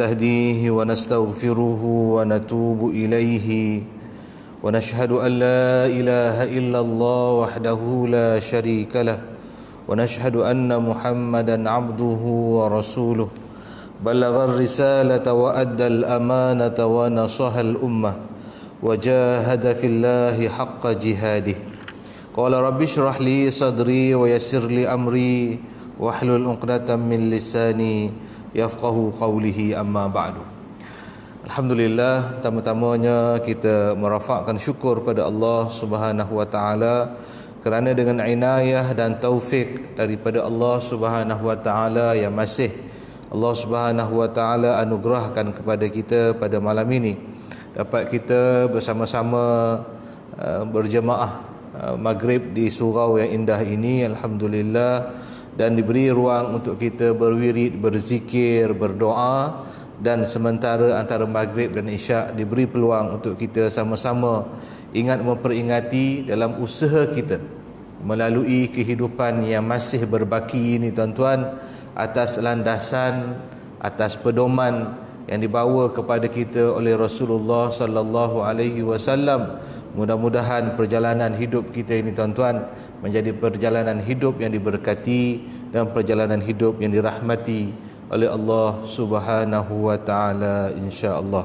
نهديه ونستغفره ونتوب إليه ونشهد أن لا إله إلا الله وحده لا شريك له ونشهد أن محمدا عبده ورسوله بلغ الرسالة وأدى الأمانة ونصح الأمة وجاهد في الله حق جهاده قال رب اشرح لي صدري ويسر لي أمري واحلل عقدة من لساني yafqahu qawlihi amma ba'du. Alhamdulillah, pertama-tamanya kita merafakkan syukur pada Allah Subhanahu wa taala kerana dengan inayah dan taufik daripada Allah Subhanahu wa taala yang masih Allah Subhanahu wa taala anugerahkan kepada kita pada malam ini dapat kita bersama-sama berjemaah maghrib di surau yang indah ini, alhamdulillah, dan diberi ruang untuk kita berwirid, berzikir, berdoa, dan sementara antara maghrib dan isyak diberi peluang untuk kita sama-sama ingat memperingati dalam usaha kita melalui kehidupan yang masih berbaki ini, tuan-tuan, atas landasan, atas pedoman yang dibawa kepada kita oleh Rasulullah sallallahu alaihi wasallam. Mudah-mudahan perjalanan hidup kita ini, tuan-tuan, menjadi perjalanan hidup yang diberkati dan perjalanan hidup yang dirahmati oleh Allah Subhanahu wa taala, insya-Allah.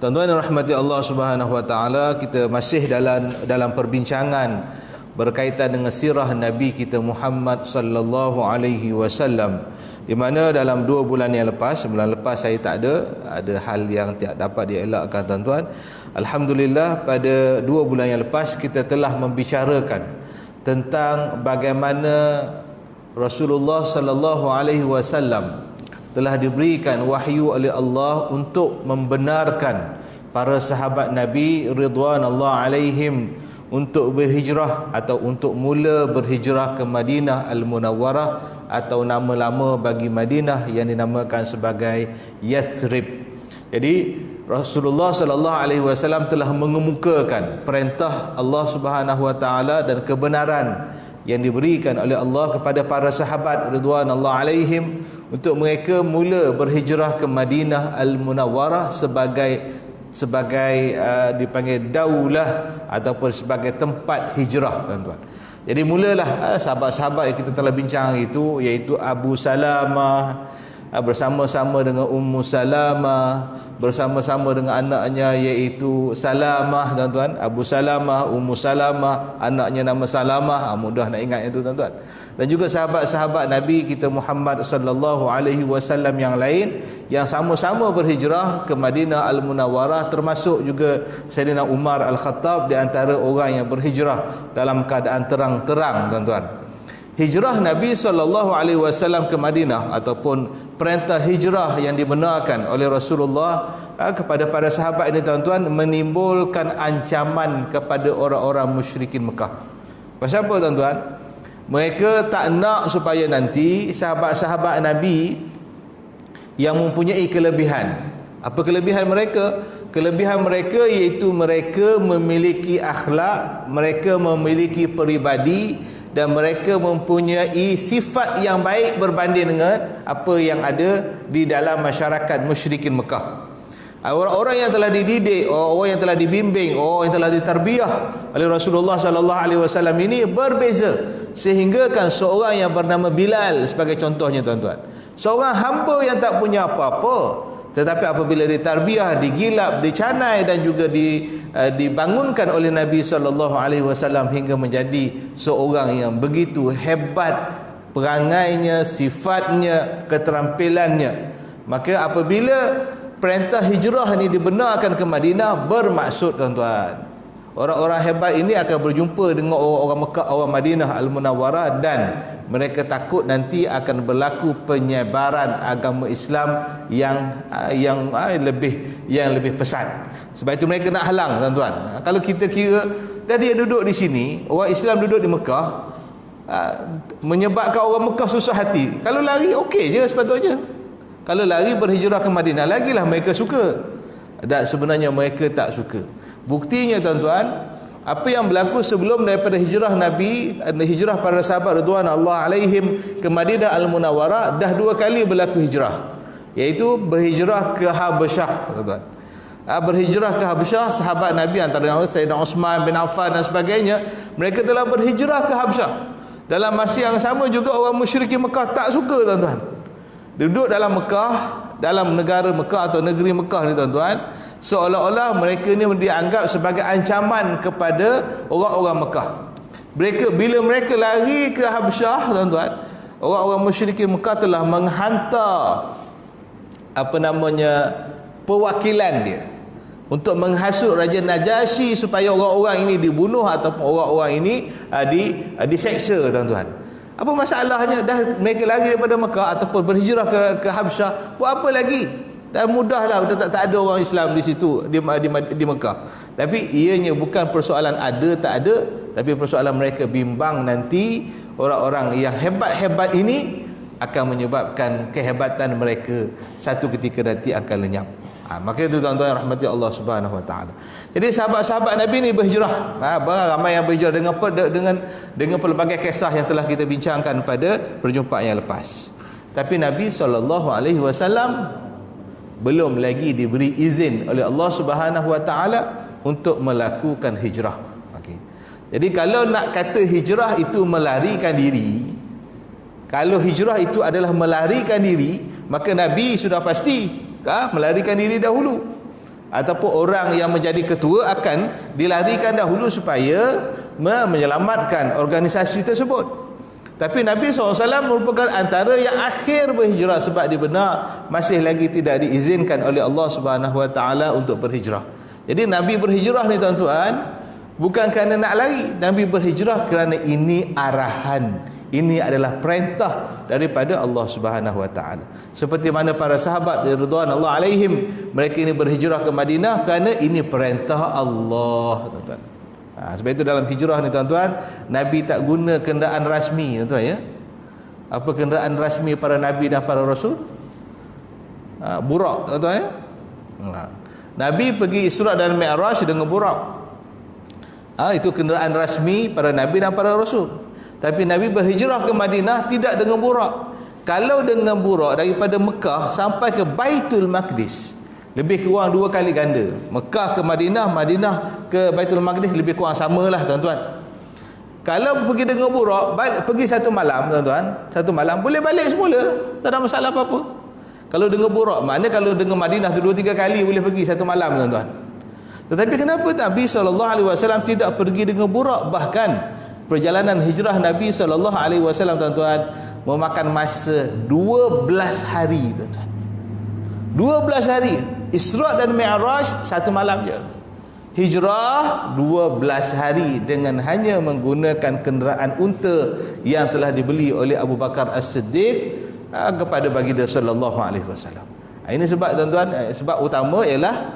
Tuan-tuan yang rahmati Allah Subhanahu wa taala, kita masih dalam perbincangan berkaitan dengan sirah Nabi kita Muhammad sallallahu alaihi wasallam, di mana dalam 2 bulan yang lepas, bulan lepas saya tak ada hal yang tidak dapat dielakkan, tuan-tuan. Alhamdulillah, pada 2 bulan yang lepas kita telah membicarakan tentang bagaimana Rasulullah sallallahu alaihi wasallam telah diberikan wahyu oleh Allah untuk membenarkan para sahabat Nabi ridwanullah alaihim untuk berhijrah atau untuk mula berhijrah ke Madinah Al-Munawwarah, atau nama lama bagi Madinah yang dinamakan sebagai Yathrib. Jadi Rasulullah sallallahu alaihi wasallam telah mengemukakan perintah Allah Subhanahu wa taala dan kebenaran yang diberikan oleh Allah kepada para sahabat ridwanullah alaihim untuk mereka mula berhijrah ke Madinah Al-Munawwarah sebagai dipanggil daulah ataupun sebagai tempat hijrah, tuan-tuan. Jadi mulalah sahabat-sahabat yang kita telah bincang itu, iaitu Abu Salamah bersama-sama dengan Ummu Salamah, bersama-sama dengan anaknya iaitu Salamah, tuan-tuan. Abu Salamah, Ummu Salamah, anaknya nama Salamah, mudah nak ingat itu, tuan-tuan. Dan juga sahabat-sahabat Nabi kita Muhammad sallallahu alaihi wasallam yang lain yang sama-sama berhijrah ke Madinah Al-Munawwarah, termasuk juga Sayyidina Umar Al-Khattab di antara orang yang berhijrah dalam keadaan terang-terang, tuan-tuan. Hijrah Nabi sallallahu alaihi wasallam ke Madinah ataupun perintah hijrah yang dibenarkan oleh Rasulullah kepada para sahabat ini, tuan-tuan, menimbulkan ancaman kepada orang-orang musyrikin Mekah. Pasal apa, tuan-tuan? Mereka tak nak supaya nanti sahabat-sahabat Nabi yang mempunyai kelebihan. Apa kelebihan mereka? Kelebihan mereka iaitu mereka memiliki akhlak, mereka memiliki peribadi, dan mereka mempunyai sifat yang baik berbanding dengan apa yang ada di dalam masyarakat musyrikin Mekah. Orang-orang yang telah dididik, orang yang telah dibimbing, orang yang telah ditarbiyah oleh Rasulullah sallallahu alaihi wasallam ini berbeza, sehingga kan seorang yang bernama Bilal sebagai contohnya, tuan-tuan, seorang hamba yang tak punya apa-apa, tetapi apabila ditarbiyah, digilap, dicanai dan juga dibangunkan oleh Nabi sallallahu alaihi wasallam hingga menjadi seorang yang begitu hebat perangainya, sifatnya, keterampilannya, maka apabila perintah hijrah ini dibenarkan ke Madinah, bermaksud, tuan-tuan, orang-orang hebat ini akan berjumpa dengan orang-orang Mekah, orang Madinah Al-Munawwarah, dan mereka takut nanti akan berlaku penyebaran agama Islam yang lebih pesat. Sebab itu mereka nak halang, tuan-tuan. Kalau kita kira dia duduk di sini, orang Islam duduk di Mekah, menyebabkan orang Mekah susah hati. Kalau lari okey je sepatutnya. Kalau lari berhijrah ke Madinah, lagilah mereka suka. Dan sebenarnya mereka tak suka. Buktinya, tuan-tuan, apa yang berlaku sebelum daripada hijrah Nabi, hijrah para sahabat radhiyallahu alaihim ke Madinah Al-Munawwarah, dah 2 kali berlaku hijrah. iaitu berhijrah ke Habasyah, tuan-tuan. Berhijrah ke Habasyah, sahabat Nabi antara Sayyidina Osman bin Affan dan sebagainya, mereka telah berhijrah ke Habasyah. Dalam masa yang sama juga orang musyrikin Mekah tak suka, tuan-tuan. Duduk dalam Mekah, dalam negara Mekah atau negeri Mekah ni, tuan-tuan, seolah-olah mereka ni dianggap sebagai ancaman kepada orang-orang Mekah. Bila mereka lari ke Habasyah, tuan-tuan, orang-orang musyrikin Mekah telah menghantar perwakilan dia untuk menghasut Raja Najasyi supaya orang-orang ini dibunuh ataupun orang-orang ini diseksa, tuan-tuan. Apa masalahnya? Dah mereka lari daripada Mekah ataupun berhijrah ke Habasyah, buat apa lagi? Dan mudahlah, tak ada orang Islam di situ, di Mekah. Tapi ianya bukan persoalan ada tak ada, tapi persoalan mereka bimbang nanti orang-orang yang hebat-hebat ini akan menyebabkan kehebatan mereka satu ketika nanti akan lenyap. Maka itu, tuan-tuan yang rahmati Allah Subhanahu Wa Taala. Jadi sahabat-sahabat Nabi ni berhijrah. Ramai yang berhijrah dengan pelbagai kisah yang telah kita bincangkan pada perjumpaan yang lepas. Tapi Nabi SAW belum lagi diberi izin oleh Allah Subhanahu Wa Taala untuk melakukan hijrah. Okey. Jadi kalau nak kata hijrah itu melarikan diri, kalau hijrah itu adalah melarikan diri, maka Nabi sudah pasti melarikan diri dahulu, ataupun orang yang menjadi ketua akan dilarikan dahulu supaya menyelamatkan organisasi tersebut. Tapi Nabi SAW merupakan antara yang akhir berhijrah, sebab dia benar masih lagi tidak diizinkan oleh Allah Subhanahu Wa Taala untuk berhijrah. Jadi Nabi berhijrah ni, tuan-tuan, bukan kerana nak lari. Nabi berhijrah kerana ini arahan, ini adalah perintah daripada Allah Subhanahu Wa Taala. Seperti mana para sahabat radhiyallahu alaihim, mereka ini berhijrah ke Madinah kerana ini perintah Allah, tuan-tuan. Sebab itu dalam hijrah ni, tuan-tuan, Nabi tak guna kenderaan rasmi, tuan-tuan, ya. Apa kenderaan rasmi para nabi dan para rasul? Burak, tuan-tuan, ya. Nabi pergi Isra dan Mi'raj dengan burak. Itu kenderaan rasmi para nabi dan para rasul. Tapi Nabi berhijrah ke Madinah tidak dengan burak. Kalau dengan burak daripada Mekah sampai ke Baitul Maqdis, lebih kurang 2 kali ganda. Mekah ke Madinah, Madinah ke Baitul Maqdis, lebih kurang samalah, tuan-tuan. Kalau pergi dengan burak, pergi satu malam, tuan-tuan, satu malam boleh balik semula, tak ada masalah apa-apa. Kalau dengan burak, maknanya kalau dengan Madinah tu 2-3 kali boleh pergi satu malam, tuan-tuan. Tetapi kenapa Nabi SAW tidak pergi dengan burak? Bahkan perjalanan hijrah Nabi SAW, tuan-tuan, memakan masa 12 hari, tuan-tuan. 12 hari. Isra dan Mi'raj satu malam je. Hijrah 12 hari dengan hanya menggunakan kenderaan unta yang telah dibeli oleh Abu Bakar As-Siddiq kepada baginda sallallahu alaihi wasallam. Ini sebab, tuan-tuan, sebab utama ialah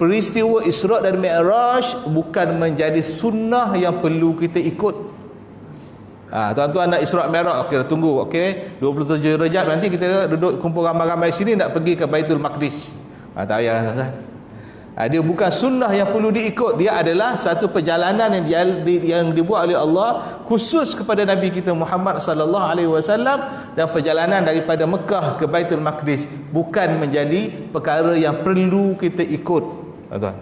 peristiwa Isra dan Mi'raj bukan menjadi sunnah yang perlu kita ikut. Tuan-tuan nak Isra Mi'raj, okey, tunggu, okey, 27 Rejab nanti kita duduk kumpul ramai-ramai sini nak pergi ke Baitul Maqdis. Tak payah, tuan-tuan. Dia bukan sunnah yang perlu diikut. Dia adalah satu perjalanan yang dibuat oleh Allah khusus kepada Nabi kita Muhammad sallallahu alaihi wasallam, dan perjalanan daripada Mekah ke Baitul Maqdis bukan menjadi perkara yang perlu kita ikut, tuan-tuan.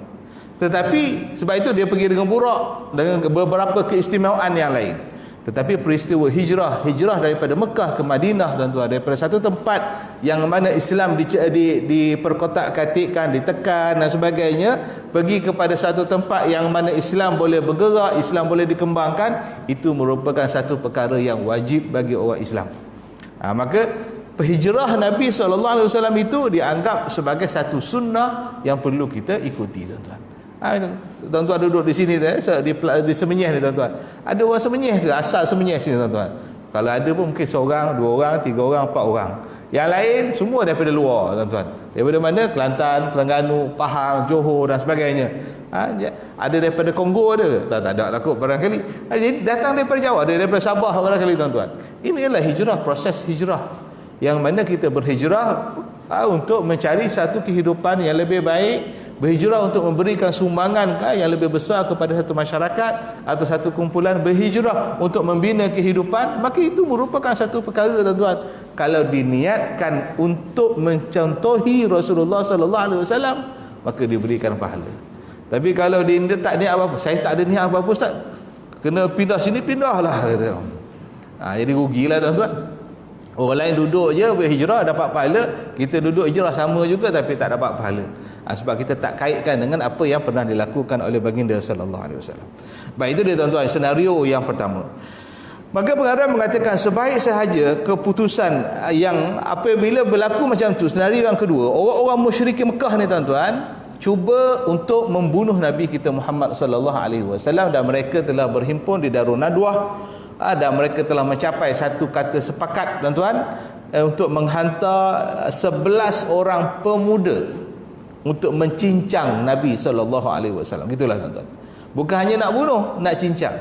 Tetapi sebab itu dia pergi dengan burak dengan beberapa keistimewaan yang lain. Tetapi peristiwa hijrah daripada Mekah ke Madinah, tuan-tuan, daripada satu tempat yang mana Islam diperkotak-katikkan, ditekan dan sebagainya, pergi kepada satu tempat yang mana Islam boleh bergerak, Islam boleh dikembangkan, itu merupakan satu perkara yang wajib bagi orang Islam. Maka hijrah Nabi SAW itu dianggap sebagai satu sunnah yang perlu kita ikuti, tuan-tuan. Tuan-tuan duduk di sini di Semenyih ni, tuan-tuan, ada orang Semenyih ke? Asal Semenyih sini, tuan-tuan. Kalau ada pun mungkin seorang, 2 orang, 3 orang, 4 orang. Yang lain semua daripada luar, tuan-tuan. Daripada mana? Kelantan, Terengganu, Pahang, Johor dan sebagainya. Ada daripada Kongo ada. Tak ada lah kot barangkali. Jadi datang daripada Jawa, ada daripada Sabah barangkali, tuan-tuan. Ini adalah hijrah, proses hijrah yang mana kita berhijrah untuk mencari satu kehidupan yang lebih baik, berhijrah untuk memberikan sumbangan yang lebih besar kepada satu masyarakat atau satu kumpulan, berhijrah untuk membina kehidupan, maka itu merupakan satu perkara tuan-tuan, kalau diniatkan untuk mencontohi Rasulullah sallallahu alaihi wasallam, maka diberikan pahala. Tapi kalau dia tak niat apa-apa, saya tak ada niat apa-apa ustaz, kena pindah sini, pindahlah kata. Jadi rugilah tuan-tuan. Orang lain duduk je berhijrah dapat pahala, kita duduk hijrah sama juga tapi tak dapat pahala. Sebab kita tak kaitkan dengan apa yang pernah dilakukan oleh baginda sallallahu alaihi wasallam. Baik, itu dia tuan-tuan, senario yang pertama. Maka pengarang mengatakan sebaik sahaja keputusan yang apabila berlaku macam tu. Senario yang kedua, orang-orang musyrikin Mekah ni tuan-tuan cuba untuk membunuh Nabi kita Muhammad sallallahu alaihi wasallam, dan mereka telah berhimpun di Darun Nadwah, dan mereka telah mencapai satu kata sepakat tuan-tuan untuk menghantar 11 orang pemuda untuk mencincang Nabi sallallahu alaihi wasallam. Gitulah tuan-tuan. Bukan hanya nak bunuh, nak cincang.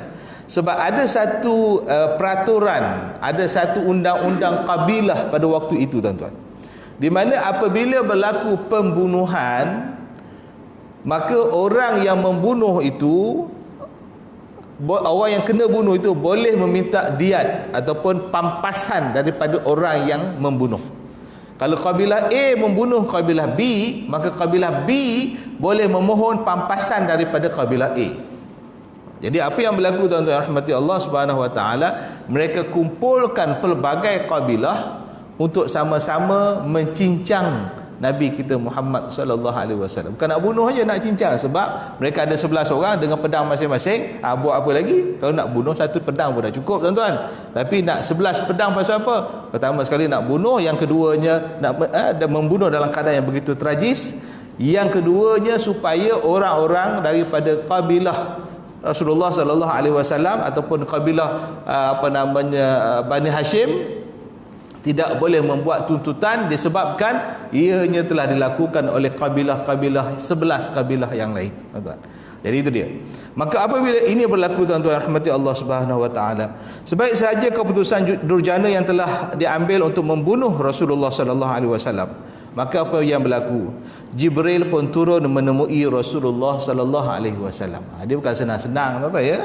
Sebab ada satu peraturan, ada satu undang-undang kabilah pada waktu itu tuan-tuan, di mana apabila berlaku pembunuhan, maka orang yang membunuh itu, orang yang kena bunuh itu boleh meminta diat ataupun pampasan daripada orang yang membunuh. Kalau kabilah A membunuh kabilah B, maka kabilah B boleh memohon pampasan daripada kabilah A. Jadi apa yang berlaku tuan-tuan rahmati Allah Subhanahu wa taala, mereka kumpulkan pelbagai kabilah untuk sama-sama mencincang Nabi kita Muhammad sallallahu alaihi wasallam. Bukan nak bunuh aja, nak cincang, sebab mereka ada 11 orang dengan pedang masing-masing. Buat apa lagi? Kalau nak bunuh satu pedang pun dah cukup tuan-tuan. Tapi nak 11 pedang pasal apa? Pertama sekali nak bunuh, yang keduanya nak membunuh dalam keadaan yang begitu tragis. Yang keduanya supaya orang-orang daripada kabilah Rasulullah sallallahu alaihi wasallam ataupun kabilah Bani Hashim tidak boleh membuat tuntutan disebabkan ianya telah dilakukan oleh kabilah-kabilah 11 kabilah yang lain tuan-tuan. Jadi itu dia. Maka apabila ini berlaku tuan-tuan rahmati Allah Subhanahu wa taala, sebaik sahaja keputusan durjana yang telah diambil untuk membunuh Rasulullah sallallahu alaihi wasallam, maka apa yang berlaku? Jibril pun turun menemui Rasulullah sallallahu alaihi wasallam. Dia bukan senang-senang tuan-tuan ya.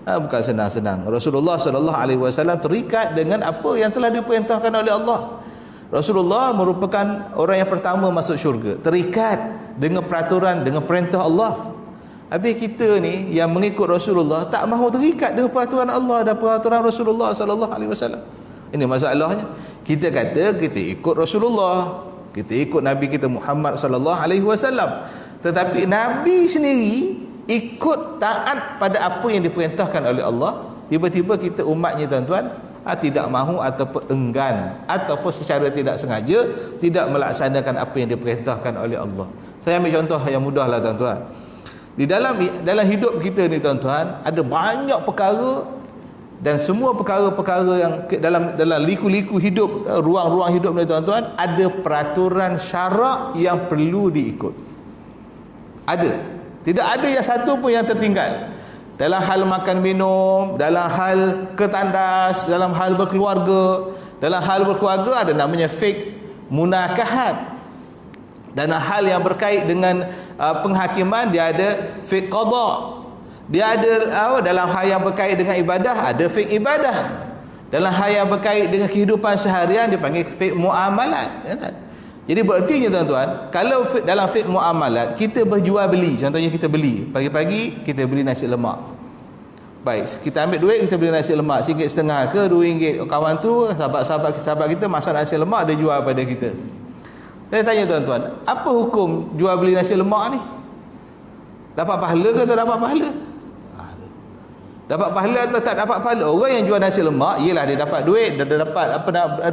Bukan senang-senang. Rasulullah sallallahu alaihi wasallam terikat dengan apa yang telah diperintahkan oleh Allah. Rasulullah merupakan orang yang pertama masuk syurga, terikat dengan peraturan, dengan perintah Allah. Habis kita ni yang mengikut Rasulullah tak mahu terikat dengan peraturan Allah dan peraturan Rasulullah sallallahu alaihi wasallam. Ini masalahnya. Kita kata kita ikut Rasulullah, kita ikut Nabi kita Muhammad sallallahu alaihi wasallam, tetapi Nabi sendiri ikut taat pada apa yang diperintahkan oleh Allah. Tiba-tiba kita umatnya tuan-tuan tidak mahu ataupun enggan ataupun secara tidak sengaja tidak melaksanakan apa yang diperintahkan oleh Allah. Saya ambil contoh yang mudah lah tuan-tuan. Di dalam hidup kita ni tuan-tuan, ada banyak perkara, dan semua perkara-perkara yang dalam liku-liku hidup, ruang-ruang hidup ni tuan-tuan, ada peraturan syarak yang perlu diikut. Ada. Tidak ada yang satu pun yang tertinggal. Dalam hal makan minum, dalam hal ketandas, dalam hal berkeluarga. Dalam hal berkeluarga ada namanya fiqh munakahat. Dan hal yang berkait dengan penghakiman, dia ada fiqh qada. Dia ada dalam hal yang berkait dengan ibadah, ada fiqh ibadah. Dalam hal yang berkait dengan kehidupan seharian dipanggil fiqh muamalat. Jadi berartinya tuan-tuan, kalau dalam fiqh muamalat kita berjual beli, contohnya kita beli pagi-pagi, kita beli nasi lemak. Baik, kita ambil duit, kita beli nasi lemak RM1.50 ke RM2. Kawan tu sahabat kita masak nasi lemak, dia jual pada kita. Saya tanya tuan-tuan, apa hukum jual beli nasi lemak ni? Dapat pahala ke tak dapat pahala? Dapat pahala atau tak dapat pahala? Orang yang jual nasi lemak, iyalah dia dapat duit, dia dapat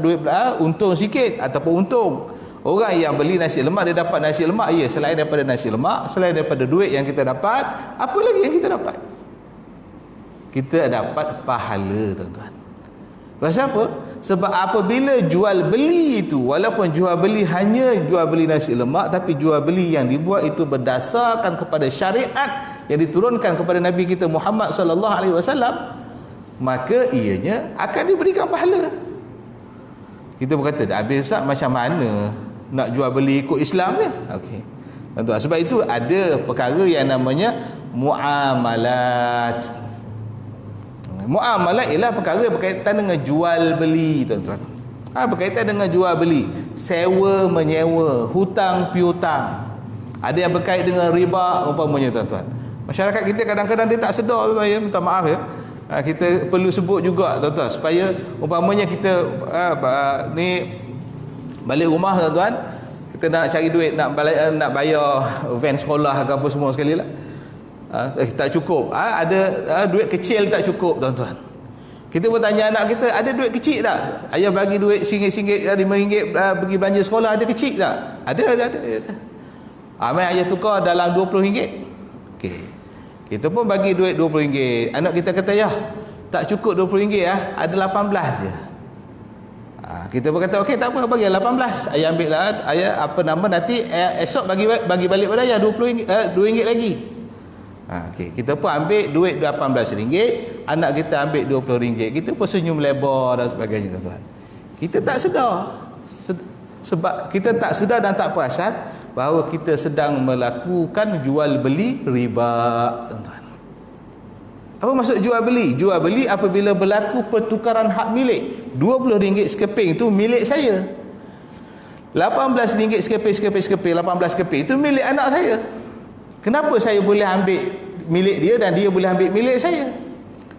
duit untung sikit ataupun untung. Orang yang beli nasi lemak, dia dapat nasi lemak, ya, selain daripada nasi lemak, selain daripada duit yang kita dapat, apa lagi yang kita dapat? Kita dapat pahala tuan-tuan. Pasal apa? Sebab apabila jual beli itu, walaupun jual beli hanya jual beli nasi lemak, tapi jual beli yang dibuat itu berdasarkan kepada syariat yang diturunkan kepada Nabi kita Muhammad sallallahu alaihi wasallam, maka ianya akan diberikan pahala. Kita berkata, dah habis Ustaz, macam mana nak jual beli ikut Islam ni? Okey. tuan-tuan. Sebab itu ada perkara yang namanya muamalat. Muamalat ialah perkara berkaitan dengan jual beli, tuan-tuan. Berkaitan dengan jual beli, sewa menyewa, hutang piutang. Ada yang berkait dengan riba umpamanya, tuan-tuan. Masyarakat kita kadang-kadang dia tak sedar, tuan-tuan, ya, minta maaf ya. Kita perlu sebut juga, tuan-tuan, supaya umpamanya kita ni balik rumah, tuan-tuan, kita nak cari duit, nak bayar van sekolah ke apa semua sekali lah. Tak cukup, ada duit kecil tak cukup, tuan-tuan. Kita pun tanya anak kita, ada duit kecil tak? Ayah bagi duit RM1, RM5 pergi belanja sekolah, ada kecil tak? Ada. Mai ayah tukar dalam RM20. Okey, kita pun bagi duit RM20. Anak kita kata, ya tak cukup RM20, ada 18 je. Kita pun kata, okey, tak apa, bagi 18. Ayah ambil lah, ayah nanti esok bagi balik pada ayah RM2 lagi. Okay. Kita pun ambil duit RM18, anak kita ambil RM20. Kita pun senyum lebar dan sebagainya, tuan-tuan. Kita tak sedar, sebab kita tak sedar dan tak perasan bahawa kita sedang melakukan jual beli riba, tuan-tuan. Apa maksud jual beli? Jual beli apabila berlaku pertukaran hak milik. RM20 sekeping itu milik saya, RM18 sekeping, 18 keping itu milik anak saya. Kenapa saya boleh ambil milik dia dan dia boleh ambil milik saya?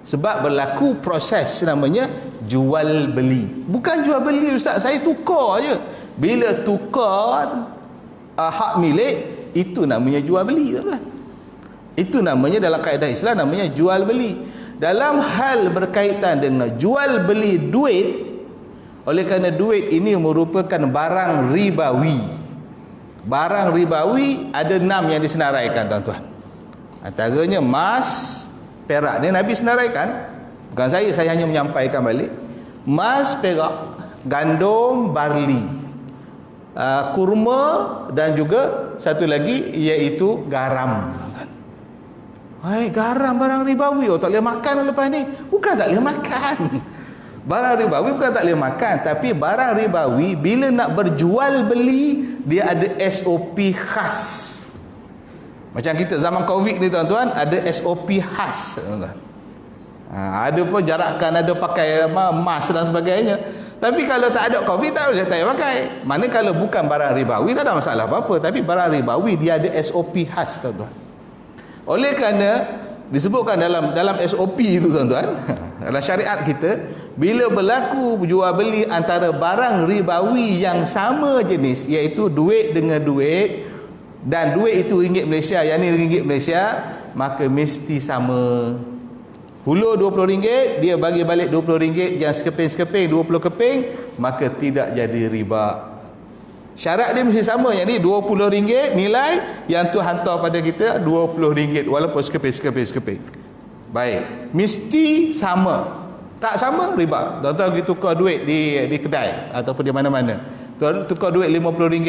Sebab berlaku proses namanya jual beli. Bukan jual beli, ustaz, saya tukar je. Bila tukar hak milik, itu namanya jual beli, tuan-tuan. Itu namanya dalam kaedah Islam namanya jual beli. Dalam hal berkaitan dengan jual beli duit, oleh kerana duit ini merupakan barang ribawi. Barang ribawi ada 6 yang disenaraikan, tuan-tuan. Antaranya emas, perak. Ni Nabi senaraikan. Bukan saya hanya menyampaikan balik. Emas, perak, gandum, barli, kurma dan juga satu lagi iaitu garam. Garam barang ribawi. Tak boleh makan lepas ni. Bukan tak boleh makan. Barang ribawi bukan tak boleh makan, tapi barang ribawi bila nak berjual beli, dia ada SOP khas. Macam kita zaman Covid ni, tuan-tuan, ada SOP khas, tuan-tuan. Ada pun jarakan, ada pakai mask dan sebagainya. Tapi kalau tak ada Covid, tak payah pakai. Mana kalau bukan barang ribawi, tak ada masalah apa-apa. Tapi barang ribawi dia ada SOP khas, tuan-tuan. Oleh kerana disebutkan dalam SOP itu, tuan-tuan, dalam syariat kita, bila berlaku jual beli antara barang ribawi yang sama jenis, iaitu duit dengan duit, dan duit itu ringgit Malaysia, yang ni ringgit Malaysia, maka mesti sama. Hulur RM20, dia bagi balik RM20, yang sekeping-sekeping 20 keping, maka tidak jadi riba. Syarat dia mesti sama, yang ni RM20 nilai, yang tu hantar pada kita RM20 walaupun sekeping. Baik, mesti sama. Tak sama, riba. Tuan-tuan pergi tukar duit di kedai ataupun di mana-mana, tukar duit RM50,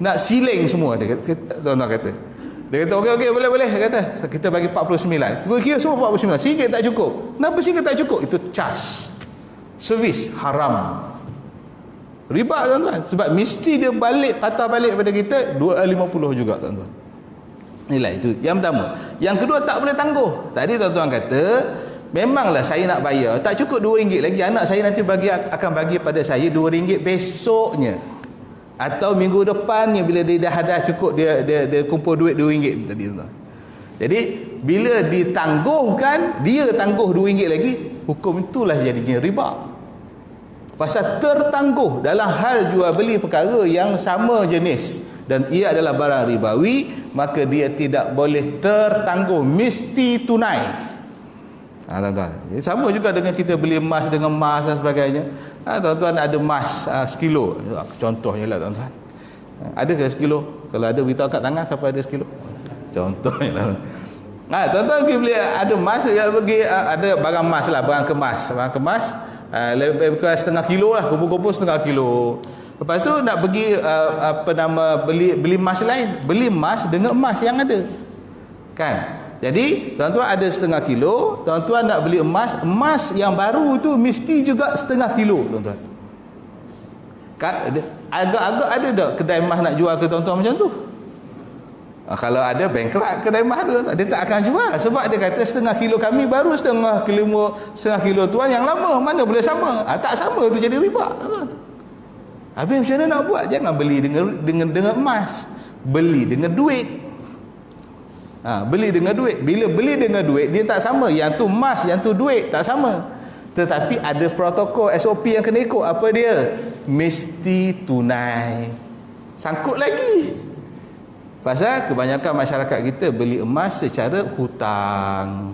nak siling semua, dia kata, tuan-tuan kata. Dia kata okey boleh dia kata. Kita bagi 49. Kira semua 49. Sikit tak cukup. Kenapa sikit tak cukup? Itu charge. Servis haram. Riba, tuan-tuan. Sebab mesti dia patah balik pada kita 250 juga, tuan-tuan. Inilah itu. Yang pertama. Yang kedua, tak boleh tangguh. Tadi tuan-tuan kata, memanglah saya nak bayar, tak cukup RM2 lagi, anak saya nanti akan bagi pada saya RM2 besoknya. Atau minggu depannya bila dia dah cukup, dia kumpul duit RM2 tadi, tuan. Jadi bila ditangguhkan, dia tangguh RM2 lagi, hukum itulah jadinya riba. Pasal tertangguh dalam hal jual beli perkara yang sama jenis dan ia adalah barang ribawi, maka dia tidak boleh tertangguh, mesti tunai. Tuan-tuan, sama juga dengan kita beli emas dengan emas dan sebagainya. Tuan-tuan ada emas sekilo, contohnya lah, tuan-tuan. Ada ke sekilo? Kalau ada, beritahu kat tangan siapa ada sekilo. Contohnya lah. Tuan-tuan pergi beli, ada emas, ada barang emas lah, barang kemas, lebih kurang setengah kilo lah, kumpul-kumpul setengah kilo. Lepas tu nak pergi beli emas lain, beli emas dengan emas yang ada, kan? Jadi tuan-tuan ada setengah kilo, tuan-tuan nak beli emas yang baru itu mesti juga setengah kilo, tuan-tuan. Agak-agak ada tak kedai emas nak jual ke tuan-tuan macam tu? Kalau ada bankrupt kedai emas tu, dia tak akan jual sebab dia kata setengah kilo kami baru setengah kilo tuan yang lama, mana boleh sama. Tak sama tu jadi riba, tuan. Habis macam mana nak buat? Jangan beli dengan emas, beli dengan duit. Beli dengan duit. Bila beli dengan duit, dia tak sama. Yang tu emas, yang tu duit, tak sama. Tetapi ada protokol SOP yang kena ikut. Apa dia? Mesti tunai. Sangkut lagi. Pasal kebanyakan masyarakat kita beli emas secara hutang.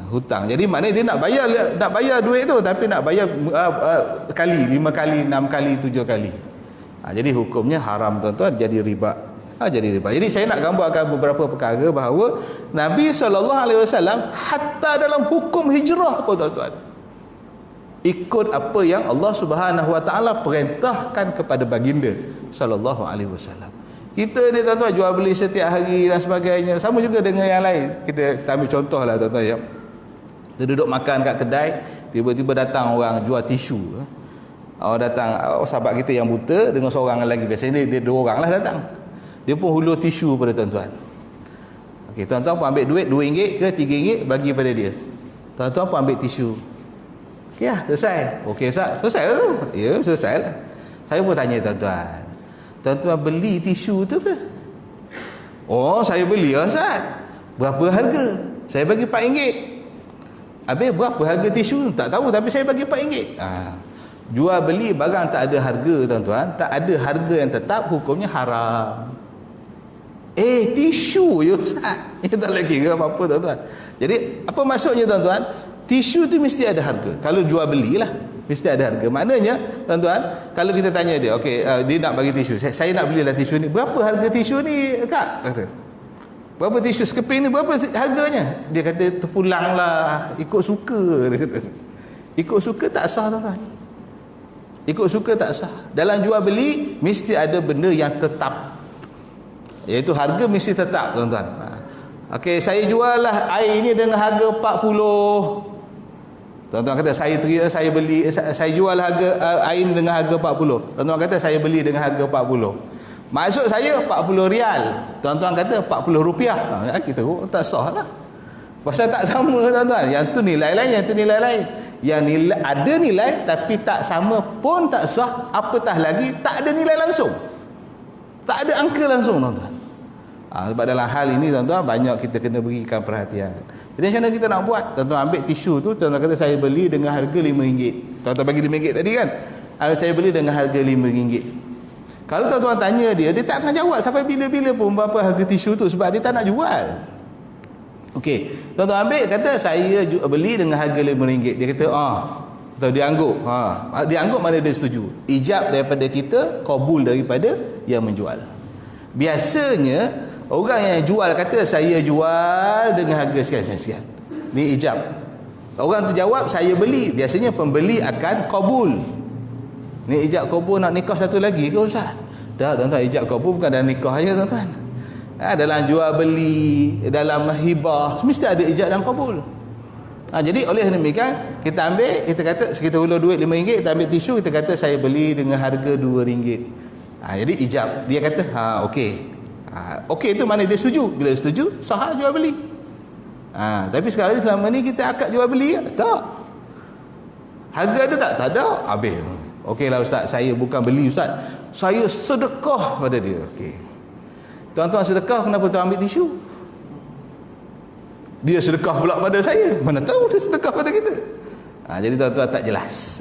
Hutang. Jadi maknanya dia nak bayar duit tu, tapi nak bayar kali, 5 kali, 6 kali, 7 kali. Jadi hukumnya haram, tuan-tuan, jadi riba. Jadi riba. Jadi saya nak gambarkan beberapa perkara bahawa Nabi SAW hatta dalam hukum hijrah pun, tuan-tuan, ikut apa yang Allah Subhanahu Wa Taala perintahkan kepada baginda sallallahu alaihi wasallam. Kita ni, tuan-tuan, jual beli setiap hari dan sebagainya. Sama juga dengan yang lain. Kita ambil contoh lah, tuan-tuan, ya. Dia duduk makan kat kedai, tiba-tiba datang orang jual tisu. Orang datang, sahabat kita yang buta dengan seorang lagi, biasanya dia 2 orang lah datang. Dia pun hulur tisu pada tuan-tuan. Okey, tuan-tuan pun ambil duit RM2 ke RM3 bagi pada dia. Tuan-tuan pun ambil tisu. Okey lah, selesai. Okey, Ustaz, selesai lah tu. Ya, selesai lah. Saya pun tanya tuan-tuan, tuan-tuan beli tisu tu ke? Oh, saya beli lah, Ustaz. Berapa harga? Saya bagi RM4. Habis berapa harga tisu? Tak tahu, tapi saya bagi RM4. Jual beli barang tak ada harga, tuan-tuan, tak ada harga yang tetap, hukumnya haram. Tisu je, Ustaz. Itu tak lagi ke apa-apa, tuan-tuan. Jadi apa maksudnya, tuan-tuan? Tisu tu mesti ada harga. Kalau jual belilah mesti ada harga. Maknanya, tuan-tuan, kalau kita tanya dia, okey, dia nak bagi tisu, saya nak belilah tisu ni. Berapa harga tisu ni, Kak? Kata, berapa tisu sekeping ni, berapa harganya? Dia kata, terpulanglah, ikut suka. Dia kata, ikut suka tak sah, tuan-tuan. Ikut suka tak sah. Dalam jual beli mesti ada benda yang tetap, iaitu harga mesti tetap, tuan-tuan. Okey, saya jual lah air ini dengan harga 40. Tuan-tuan kata, saya beli, saya jual harga air dengan harga 40. Tuan-tuan kata, saya beli dengan harga 40. Maksud saya RM40. Tuan-tuan kata RM40. Kita tak sah lah. Pasal tak sama, tuan-tuan. Yang tu nilai lain, yang tu nilai lain. Yang nilai, ada nilai tapi tak sama pun tak sah. Apatah lagi tak ada nilai langsung, tak ada angka langsung, tuan-tuan. Sebab dalam hal ini, tuan-tuan, banyak kita kena berikan perhatian. Jadi macam mana kita nak buat? Tuan-tuan ambil tisu tu, tuan-tuan kata saya beli dengan harga RM5. Tuan-tuan bagi RM5 tadi kan? Saya beli dengan harga RM5. Kalau tuan-tuan tanya dia tak akan jawab sampai bila-bila pun berapa harga tisu tu, sebab dia tak nak jual. Okey, tuan-tuan ambil, kata saya beli dengan harga RM5. Dia kata, atau dia angguk. Dia angguk, mana dia setuju. Ijab daripada kita, qabul daripada yang menjual. Biasanya orang yang jual kata saya jual dengan harga sekian-sekian. Dia ijab. Orang tu jawab saya beli. Biasanya pembeli akan qabul. Ni ijab qabul, nak nikah satu lagi ke, Ustaz? Dah, tuan-tuan, ijab qabul bukan dalam nikah aja, tuan-tuan. Dalam jual beli, dalam hibah, mesti ada ijab dan qabul. Jadi oleh demikian, kita ambil, kita kata, kita hulur duit RM5, kita ambil tisu, kita kata saya beli dengan harga RM2. Jadi ijab. Dia kata, okey. Okey tu mana dia setuju. Bila setuju, sah jual beli. Tapi sekarang ni, selama ni kita akad jual beli tak? Harga ada tak? Tak ada. Habis. Okeylah, Ustaz, saya bukan beli, Ustaz, saya sedekah pada dia. Okey, tuan-tuan, sedekah, kenapa tuan ambil tisu? Dia sedekah pula pada saya, mana tahu dia sedekah pada kita. Jadi tuan-tuan, tak jelas.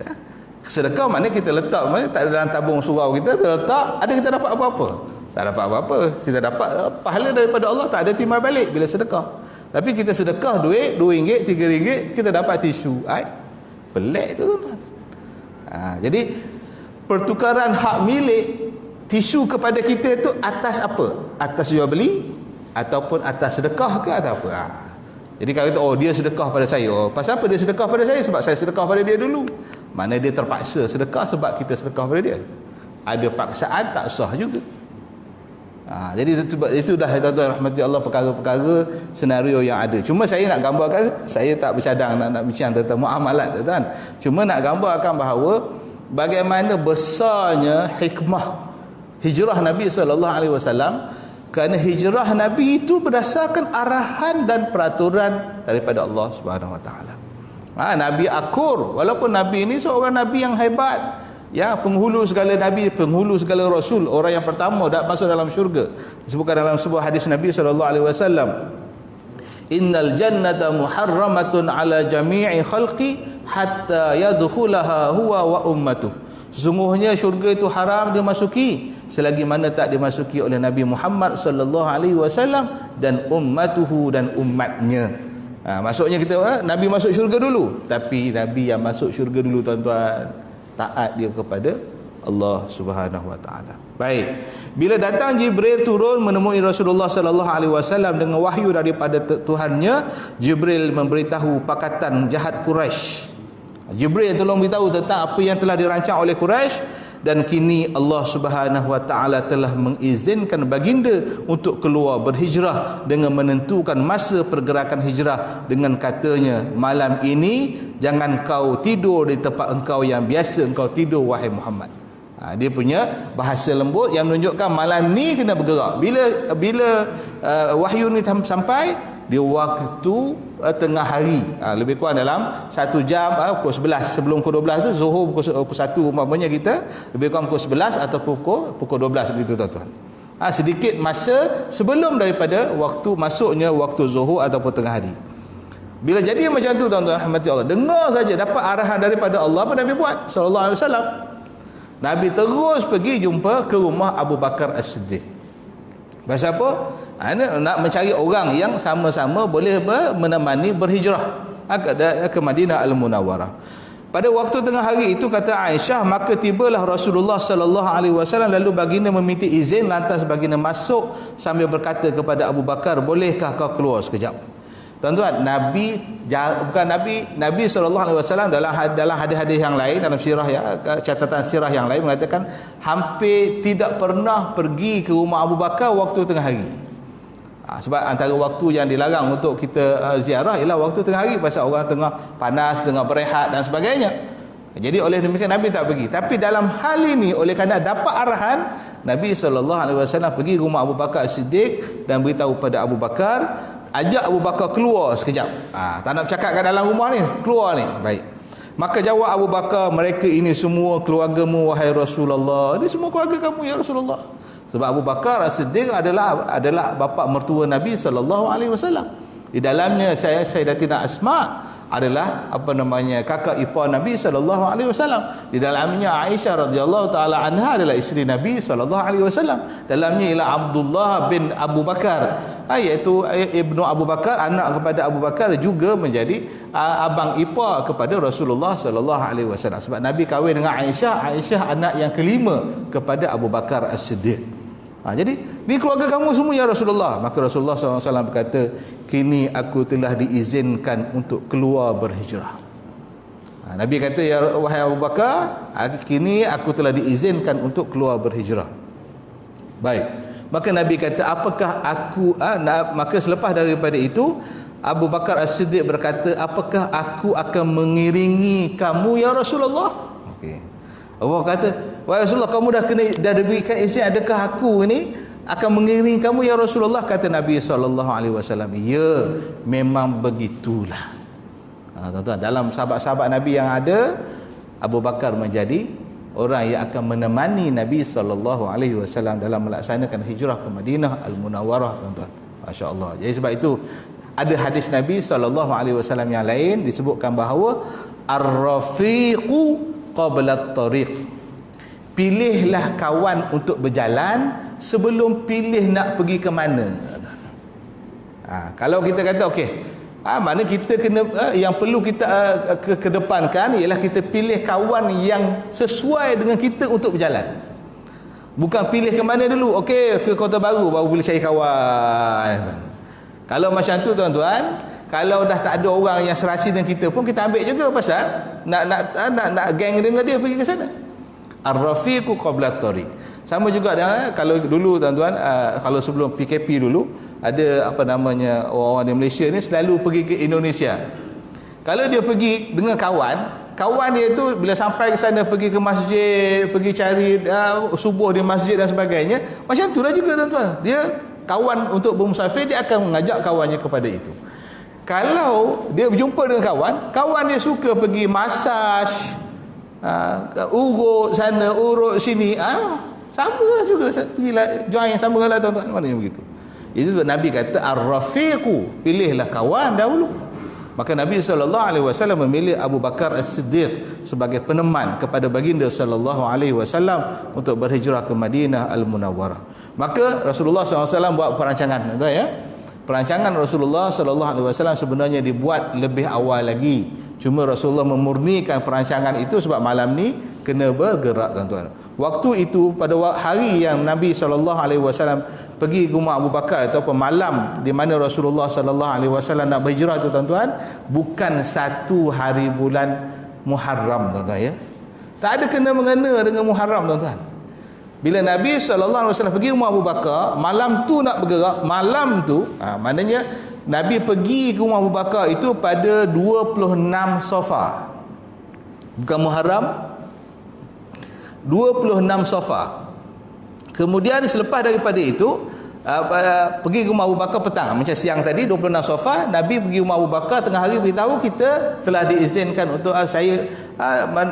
Sedekah maknanya kita letak, maknanya tak ada dalam tabung surau kita letak, ada kita dapat apa-apa? Tak dapat apa-apa. Kita dapat pahala daripada Allah, tak ada timbal balik bila sedekah. Tapi kita sedekah duit RM2, RM3, kita dapat tisu. Pelik tu, tuan-tuan. Jadi pertukaran hak milik tisu kepada kita itu atas apa? Atas jual beli ataupun atas sedekah ke atau apa? Jadi kalau kita, dia sedekah pada saya. Pasal apa dia sedekah pada saya? Sebab saya sedekah pada dia dulu. Mana dia terpaksa sedekah sebab kita sedekah pada dia. Ada paksaan, tak sah juga. Jadi itu dah, tuan-tuan rahmati Allah, perkara-perkara senario yang ada. Cuma saya nak gambarkan, saya tak bercadang nak bincang tentang muamalat, tuan. Cuma nak gambarkan bahawa bagaimana besarnya hikmah hijrah Nabi SAW Kerana hijrah Nabi itu berdasarkan arahan dan peraturan daripada Allah Subhanahu Wa Taala. Nabi akur, walaupun Nabi ini seorang Nabi yang hebat, ya, penghulu segala Nabi, penghulu segala Rasul, orang yang pertama masuk dalam syurga. Disebutkan dalam sebuah hadis Nabi SAW, Innal jannata muharramatun ala jami'i khalqi hatta yadkhulaha huwa wa ummatuh. Sesungguhnya syurga itu haram dimasuki selagi mana tak dimasuki oleh Nabi Muhammad sallallahu alaihi wasallam dan ummatuhu, dan umatnya. Maksudnya kita Nabi masuk syurga dulu, tapi Nabi yang masuk syurga dulu tuan-tuan, taat dia kepada Allah Subhanahu Wa Taala. Baik. Bila datang Jibril turun menemui Rasulullah sallallahu alaihi wasallam dengan wahyu daripada Tuhannya, Jibril memberitahu pakatan jahat Quraisy. Jibril tolong beritahu tentang apa yang telah dirancang oleh Quraisy, dan kini Allah Subhanahu Wa Taala telah mengizinkan baginda untuk keluar berhijrah dengan menentukan masa pergerakan hijrah dengan katanya, malam ini jangan kau tidur di tempat engkau yang biasa engkau tidur wahai Muhammad. Dia punya bahasa lembut yang menunjukkan malam ni kena bergerak. Bila wahyu ni sampai di waktu tengah hari, lebih kurang dalam 1 jam, pukul 11 sebelum pukul 12 tu, Zuhur pukul 1 umpamanya kita, lebih kurang pukul 11 atau pukul 12 begitu tuan-tuan. Sedikit masa sebelum daripada waktu masuknya waktu Zuhur ataupun tengah hari. Bila jadi macam tu tuan-tuan rahmati Allah, dengar saja dapat arahan daripada Allah, apa Nabi buat sallallahu alaihi wasallam? Nabi terus pergi jumpa ke rumah Abu Bakar As-Siddiq. Pasal apa? Nak mencari orang yang sama-sama boleh menemani berhijrah ke Madinah Al-Munawwarah. Pada waktu tengah hari itu, kata Aisyah, maka tibalah Rasulullah sallallahu alaihi wasallam, lalu baginda meminta izin, lantas baginda masuk sambil berkata kepada Abu Bakar, bolehkah kau keluar sekejap? Tuan-tuan, Nabi sallallahu alaihi wasallam dalam hadis-hadis yang lain, dalam sirah ya, catatan sirah yang lain mengatakan hampir tidak pernah pergi ke rumah Abu Bakar waktu tengah hari. Sebab antara waktu yang dilarang untuk kita ziarah ialah waktu tengah hari, pasal orang tengah panas, tengah berehat dan sebagainya. Jadi oleh demikian Nabi tak pergi. Tapi dalam hal ini, oleh kerana dapat arahan, Nabi sallallahu alaihi wasallam pergi ke rumah Abu Bakar As-Siddiq dan beritahu pada Abu Bakar, ajak Abu Bakar keluar sekejap. Tak nak bercakap kat dalam rumah ni, keluar ni. Baik. Maka jawab Abu Bakar, mereka ini semua keluargamu wahai Rasulullah. Ini semua keluarga kamu ya Rasulullah. Sebab Abu Bakar As-Siddiq adalah bapa mertua Nabi sallallahu alaihi wasallam. Di dalamnya Sayyidatina Asma adalah kakak ipar Nabi sallallahu alaihi wasallam. Di dalamnya Aisyah radhiyallahu taala anha adalah isteri Nabi sallallahu alaihi wasallam. Dalamnya ialah Abdullah bin Abu Bakar, iaitu ibnu Abu Bakar, anak kepada Abu Bakar, juga menjadi abang ipar kepada Rasulullah sallallahu alaihi wasallam. Sebab Nabi kahwin dengan Aisyah anak yang kelima kepada Abu Bakar As-Siddiq. Jadi ni keluarga kamu semua ya Rasulullah. Maka Rasulullah SAW berkata, kini aku telah diizinkan untuk keluar berhijrah. Nabi kata, ya wahai Abu Bakar, kini aku telah diizinkan untuk keluar berhijrah. Baik. Maka Nabi kata, apakah aku maka selepas daripada itu, Abu Bakar As-Siddiq berkata, apakah aku akan mengiringi kamu ya Rasulullah? Okey. Abu Bakar kata, wahai Rasulullah, kamu dah diberikan izin, adakah aku ini akan mengiringi kamu ya Rasulullah? Kata Nabi SAW, ya, memang begitulah. Tuan-tuan, dalam sahabat-sahabat Nabi yang ada, Abu Bakar menjadi orang yang akan menemani Nabi SAW dalam melaksanakan hijrah ke Madinah Al-Munawwarah, tuan-tuan. Masya Allah. Jadi sebab itu ada hadis Nabi SAW yang lain disebutkan bahawa ar-rafiqu qabla at-tariq. Pilihlah kawan untuk berjalan sebelum pilih nak pergi ke mana. Kalau kita kata okey, mana kita kena yang perlu kita kedepankan ialah kita pilih kawan yang sesuai dengan kita untuk berjalan. Bukan pilih ke mana dulu, okey ke Kota Baru baru boleh cari kawan. Kalau macam tu tuan-tuan, kalau dah tak ada orang yang serasi dengan kita pun kita ambil juga, pasal nak geng dengan dia pergi ke sana. Ar-rafiqu qabla at-tariq. Sama juga dengan kalau dulu tuan-tuan, kalau sebelum PKP dulu, ada orang di Malaysia ni selalu pergi ke Indonesia. Kalau dia pergi dengan kawan dia tu bila sampai ke sana, pergi ke masjid, pergi cari subuh di masjid dan sebagainya, macam itulah juga tuan-tuan. Dia kawan untuk bermusafir, dia akan mengajak kawannya kepada itu. Kalau dia berjumpa dengan kawan dia suka pergi masaj, urut sana, urut sini, samalah juga, pergilah join samalah tuan-tuan. Maknanya begitu. Itu sebab Nabi kata ar-rafiqu, pilihlah kawan dahulu. Maka Nabi SAW memilih Abu Bakar As-Siddiq sebagai peneman kepada baginda SAW untuk berhijrah ke Madinah Al-Munawwarah. Maka Rasulullah SAW buat perancangan, tuan ya. Perancangan Rasulullah SAW sebenarnya dibuat lebih awal lagi. Cuma Rasulullah memurnikan perancangan itu sebab malam ni kena bergerak, tuan-tuan. Waktu itu pada hari yang Nabi SAW pergi ke rumah Abu Bakar ataupun malam di mana Rasulullah SAW nak berhijrah tu, tuan-tuan, bukan satu hari bulan Muharram, tuan-tuan ya. Tak ada kena mengena dengan Muharram, tuan-tuan. Bila Nabi SAW pergi ke rumah Abu Bakar, malam tu nak bergerak, malam tu maknanya Nabi pergi ke rumah Abu Bakar itu pada 26 Safar. Bukan Muharram, 26 Safar. Kemudian selepas daripada itu pergi ke rumah Abu Bakar petang, macam siang tadi 26 Safar, Nabi pergi ke rumah Abu Bakar tengah hari, beritahu kita telah diizinkan untuk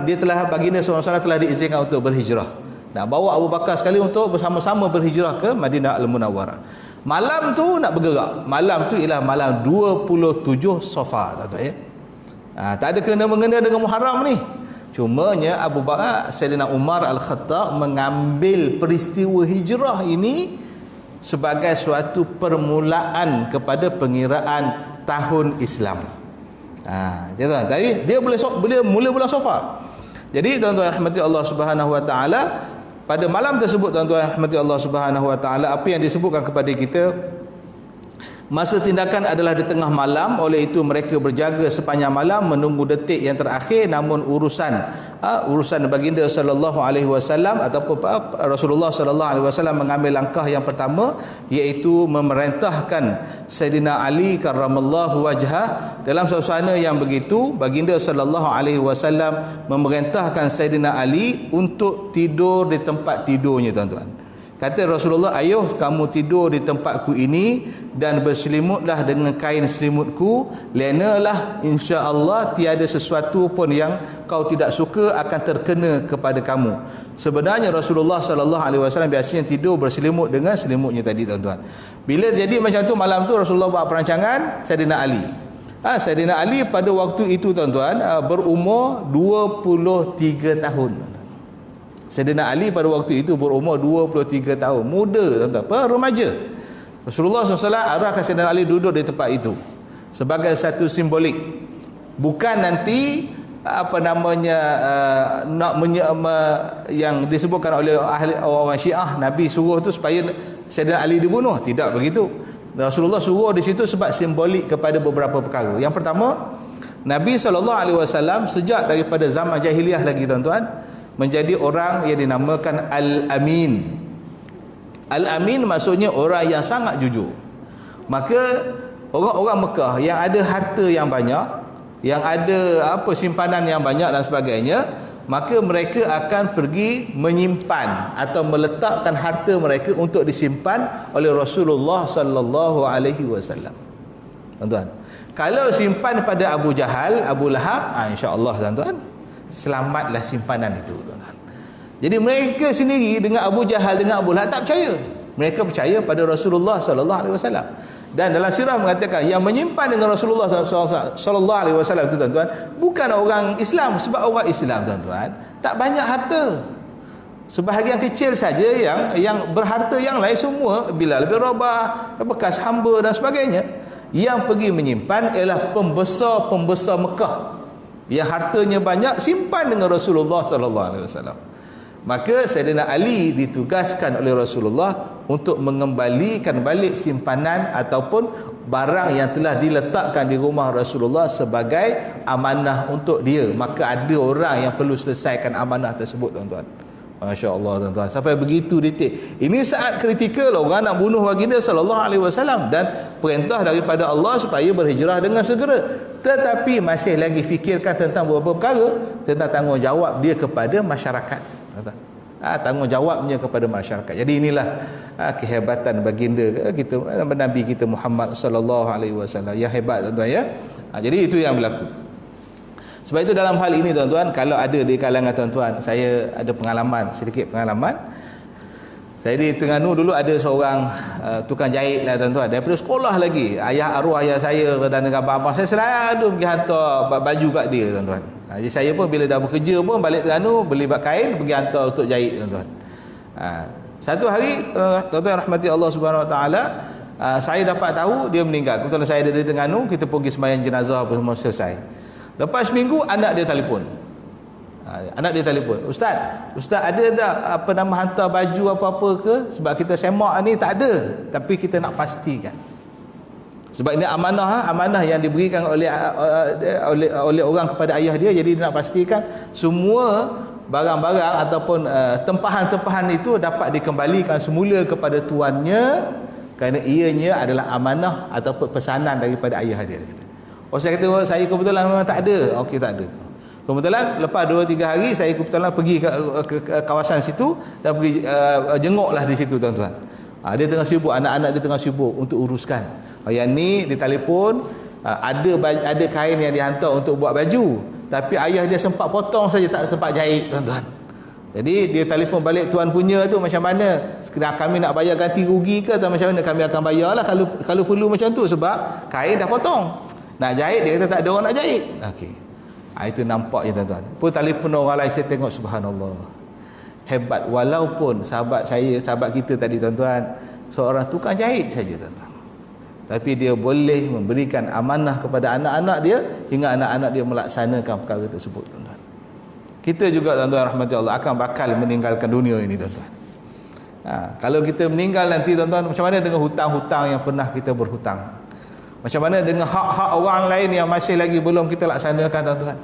dia telah, baginda SAW telah diizinkan untuk berhijrah. Nak bawa Abu Bakar sekali untuk bersama-sama berhijrah ke Madinah Al-Munawwarah. Malam tu nak bergerak. Malam tu ialah malam 27 Safar, tuan-tuan ya. Tak ada kena mengena dengan Muharram ni. Cumanya Abu Bakar, Sayyidina Umar Al-Khattab mengambil peristiwa hijrah ini sebagai suatu permulaan kepada pengiraan tahun Islam. Tuan-tuan, tadi dia boleh mula bulan Safar. Jadi tuan-tuan rahmati Allah Subhanahu wa taala, pada malam tersebut tuan-tuan rahmati Allah Subhanahu wa taala, apa yang disebutkan kepada kita, masa tindakan adalah di tengah malam, oleh itu mereka berjaga sepanjang malam menunggu detik yang terakhir. Namun urusan baginda sallallahu alaihi wasallam ataupun Rasulullah sallallahu alaihi wasallam mengambil langkah yang pertama, iaitu memerintahkan Sayyidina Ali karramallahu wajhah. Dalam suasana yang begitu, baginda sallallahu alaihi wasallam memerintahkan Sayyidina Ali untuk tidur di tempat tidurnya, tuan-tuan. Kata Rasulullah, ayuh kamu tidur di tempatku ini dan berselimutlah dengan kain selimutku, lenalah insya-Allah tiada sesuatu pun yang kau tidak suka akan terkena kepada kamu. Sebenarnya Rasulullah sallallahu alaihi wasallam biasanya tidur berselimut dengan selimutnya tadi, tuan-tuan. Bila jadi macam tu, malam tu Rasulullah buat perancangan Sayyidina Ali. Sayyidina Ali pada waktu itu, tuan-tuan, berumur 23 tahun. Sayyidina Ali pada waktu itu berumur 23 tahun, muda, tuan-tuan, remaja. Rasulullah SAW arahkan Sayyidina Ali duduk di tempat itu sebagai satu simbolik. Bukan nanti yang disebutkan oleh orang Syiah, Nabi suruh tu supaya Sayyidina Ali dibunuh. Tidak begitu. Rasulullah suruh di situ sebab simbolik kepada beberapa perkara. Yang pertama, Nabi SAW sejak daripada zaman jahiliah lagi, tuan-tuan, menjadi orang yang dinamakan Al-Amin. Al-Amin maksudnya orang yang sangat jujur. Maka orang-orang Mekah yang ada harta yang banyak, yang ada simpanan yang banyak dan sebagainya, maka mereka akan pergi menyimpan atau meletakkan harta mereka untuk disimpan oleh Rasulullah sallallahu alaihi wasallam. Tuan-tuan, kalau simpan pada Abu Jahal, Abu Lahab, insya-Allah, tuan-tuan, selamatlah simpanan itu, tuan-tuan. Jadi mereka sendiri dengan Abu Jahal, dengan Abu Lahab tak percaya. Mereka percaya pada Rasulullah sallallahu alaihi wasallam. Dan dalam sirah mengatakan yang menyimpan dengan Rasulullah sallallahu alaihi wasallam itu, tuan-tuan, bukan orang Islam. Sebab orang Islam, tuan-tuan, tak banyak harta. Sebahagian kecil saja yang berharta, yang lain semua Bilal bin Rabah, bekas hamba dan sebagainya. Yang pergi menyimpan ialah pembesar-pembesar Mekah yang hartanya banyak, simpan dengan Rasulullah sallallahu alaihi wasallam. Maka Sayyidina Ali ditugaskan oleh Rasulullah untuk mengembalikan balik simpanan ataupun barang yang telah diletakkan di rumah Rasulullah sebagai amanah untuk dia. Maka ada orang yang perlu selesaikan amanah tersebut, tuan-tuan. Masya-Allah, tuan-tuan, sampai begitu detik. Ini saat kritikal, orang nak bunuh baginda sallallahu alaihi wasallam dan perintah daripada Allah supaya berhijrah dengan segera. Tetapi masih lagi fikirkan tentang beberapa perkara, tentang tanggungjawab dia kepada masyarakat. tanggungjawabnya kepada masyarakat. Jadi inilah kehebatan baginda kita, Nabi kita Muhammad sallallahu alaihi wasallam yang hebat, tuan-tuan ya. Jadi itu yang berlaku. Sebab itu dalam hal ini, tuan-tuan, kalau ada di kalangan tuan-tuan, saya ada pengalaman, sedikit pengalaman. Saya di Terengganu dulu ada seorang tukang jahit lah, tuan-tuan, daripada sekolah lagi. Arwah ayah saya dan dengan abang saya selalu pergi hantar baju kat dia, tuan-tuan. Jadi saya pun bila dah bekerja pun balik Terengganu, beli kain, pergi hantar untuk jahit, tuan-tuan. Satu hari, tuan-tuan rahmati Allah Subhanahu Wa Taala, saya dapat tahu dia meninggal. Kebetulan saya ada di Terengganu, kita pergi sembahyang jenazah apa semua selesai. Lepas seminggu anak dia telefon. Anak dia telefon, Ustaz ada tak hantar baju apa-apa ke? Sebab kita semak ni tak ada, tapi kita nak pastikan. Sebab ini amanah yang diberikan oleh orang kepada ayah dia. Jadi dia nak pastikan semua barang-barang ataupun tempahan-tempahan itu dapat dikembalikan semula kepada tuannya, kerana ianya adalah amanah ataupun pesanan daripada ayah dia. Saya kata, saya kebetulan memang tak ada. Okey, tak ada. Kebetulan lepas 2-3 hari saya kebetulan pergi ke kawasan situ dan pergi jenguklah di situ, tuan-tuan. Dia tengah sibuk, anak-anak dia tengah sibuk untuk uruskan. Yang ni dia telefon, ada kain yang dihantar untuk buat baju, tapi ayah dia sempat potong saja, tak sempat jahit, tuan-tuan. Jadi dia telefon balik tuan punya tu, macam mana kami nak bayar ganti rugi ke atau macam mana? Kami akan bayarlah kalau perlu macam tu, sebab kain dah potong. Nak jahit, dia kata tak ada orang nak jahit. Okey. Itu nampaknya, tuan-tuan. Pun telefon orang lain, saya tengok subhanallah. Hebat, walaupun sahabat kita tadi, tuan-tuan, seorang tukang jahit saja, tuan-tuan. Tapi dia boleh memberikan amanah kepada anak-anak dia hingga anak-anak dia melaksanakan perkara tersebut, tuan-tuan. Kita juga, tuan-tuan rahmati Allah, akan bakal meninggalkan dunia ini, tuan-tuan. Kalau kita meninggal nanti, tuan-tuan, macam mana dengan hutang-hutang yang pernah kita berhutang? Macam mana dengan hak-hak orang lain yang masih lagi belum kita laksanakan, tuan-tuan?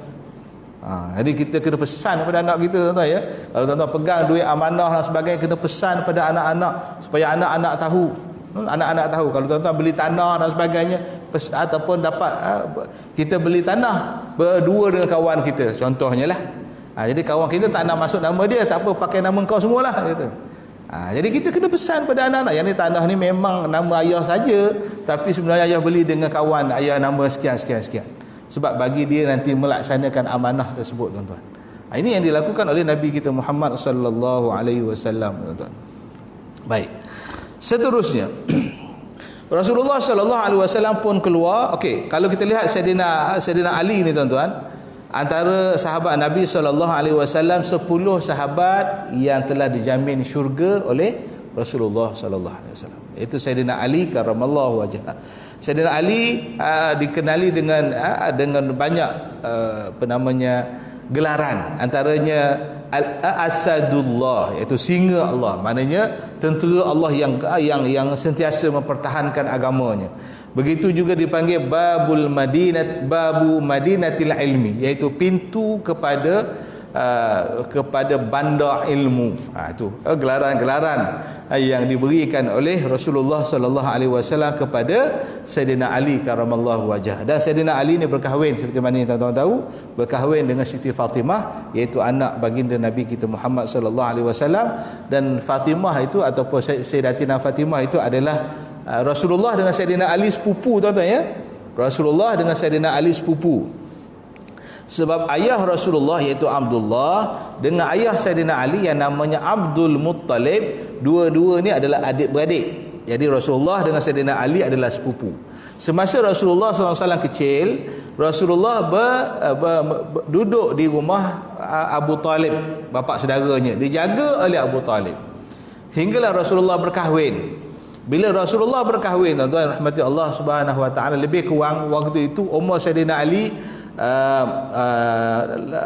Jadi kita kena pesan kepada anak kita, tuan-tuan ya. Kalau tuan-tuan pegang duit amanah dan sebagainya, kena pesan pada anak-anak supaya anak-anak tahu. Anak-anak tahu. Kalau tuan-tuan beli tanah dan sebagainya, ataupun dapat kita beli tanah berdua dengan kawan kita, contohnya lah. Jadi kawan kita tak nak masuk nama dia, tak apa, pakai nama kau semualah, gitu. Jadi kita kena pesan pada anak-anak, yang ni tanah ni memang nama ayah saja, tapi sebenarnya ayah beli dengan kawan ayah nama sekian. Sebab bagi dia nanti melaksanakan amanah tersebut, tuan-tuan. Ini yang dilakukan oleh Nabi kita Muhammad sallallahu alaihi wasallam, tuan-tuan. Baik. Seterusnya, Rasulullah sallallahu alaihi wasallam pun keluar. Okey, kalau kita lihat Sayyidina Ali ni, tuan-tuan, antara sahabat Nabi SAW 10 sahabat yang telah dijamin syurga oleh Rasulullah SAW. Itu Sayyidina Ali karramallahu wajhah. Sayyidina Ali dikenali dengan banyak gelaran, antaranya Asadullah, iaitu singa Allah, maknanya tentera Allah yang sentiasa mempertahankan agamanya. Begitu juga dipanggil Babu Madinatil Ilmi, iaitu pintu kepada bandar ilmu. Itu gelaran-gelaran yang diberikan oleh Rasulullah sallallahu alaihi wasallam kepada Sayyidina Ali karramallahu wajhah. Dan Sayyidina Ali ni berkahwin, seperti mana yang tuan-tuan tahu, berkahwin dengan Siti Fatimah, iaitu anak baginda Nabi kita Muhammad sallallahu alaihi wasallam. Dan Fatimah itu ataupun Sayyidatina Fatimah itu adalah Rasulullah dengan Sayyidina Ali sepupu, tuan-tuan ya. Rasulullah dengan Sayyidina Ali sepupu. Sebab ayah Rasulullah iaitu Abdullah dengan ayah Sayyidina Ali yang namanya Abdul Muttalib, dua-dua ni adalah adik-beradik. Jadi Rasulullah dengan Sayyidina Ali adalah sepupu. Semasa Rasulullah SAW kecil, Rasulullah duduk di rumah Abu Talib, bapa saudaranya, dijaga oleh Abu Talib. Hinggalah Rasulullah berkahwin. Bila Rasulullah berkahwin, tuan-tuan rahmati Allah Subhanahu wa taala, lebih kurang waktu itu umur Sayyidina Ali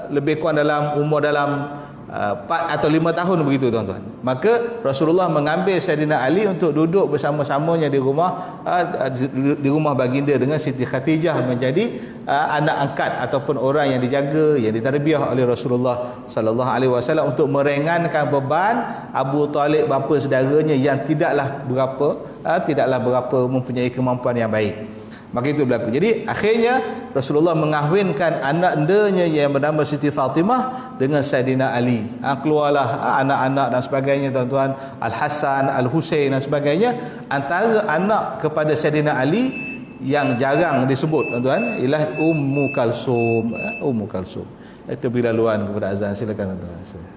lebih kurang umur dalam 4 atau 5 tahun begitu, tuan-tuan. Maka Rasulullah mengambil Sayyidina Ali untuk duduk bersama-samanya di rumah baginda dengan Siti Khadijah, menjadi anak angkat ataupun orang yang dijaga, yang ditarbiyah oleh Rasulullah sallallahu alaihi wasallam untuk meringankan beban Abu Talib, bapa saudaranya yang tidaklah berapa mempunyai kemampuan yang baik. Maka itu berlaku. Jadi akhirnya Rasulullah mengahwinkan anak endanya yang bernama Siti Fatimah dengan Saidina Ali. Keluarlah anak-anak dan sebagainya, tuan-tuan, Al-Hasan, Al-Husain dan sebagainya. Antara anak kepada Saidina Ali yang jarang disebut, tuan-tuan, ialah Ummu Kalsum. Ummu Kalsum. Itu bila luan kepada azan. Silakan, tuan-tuan.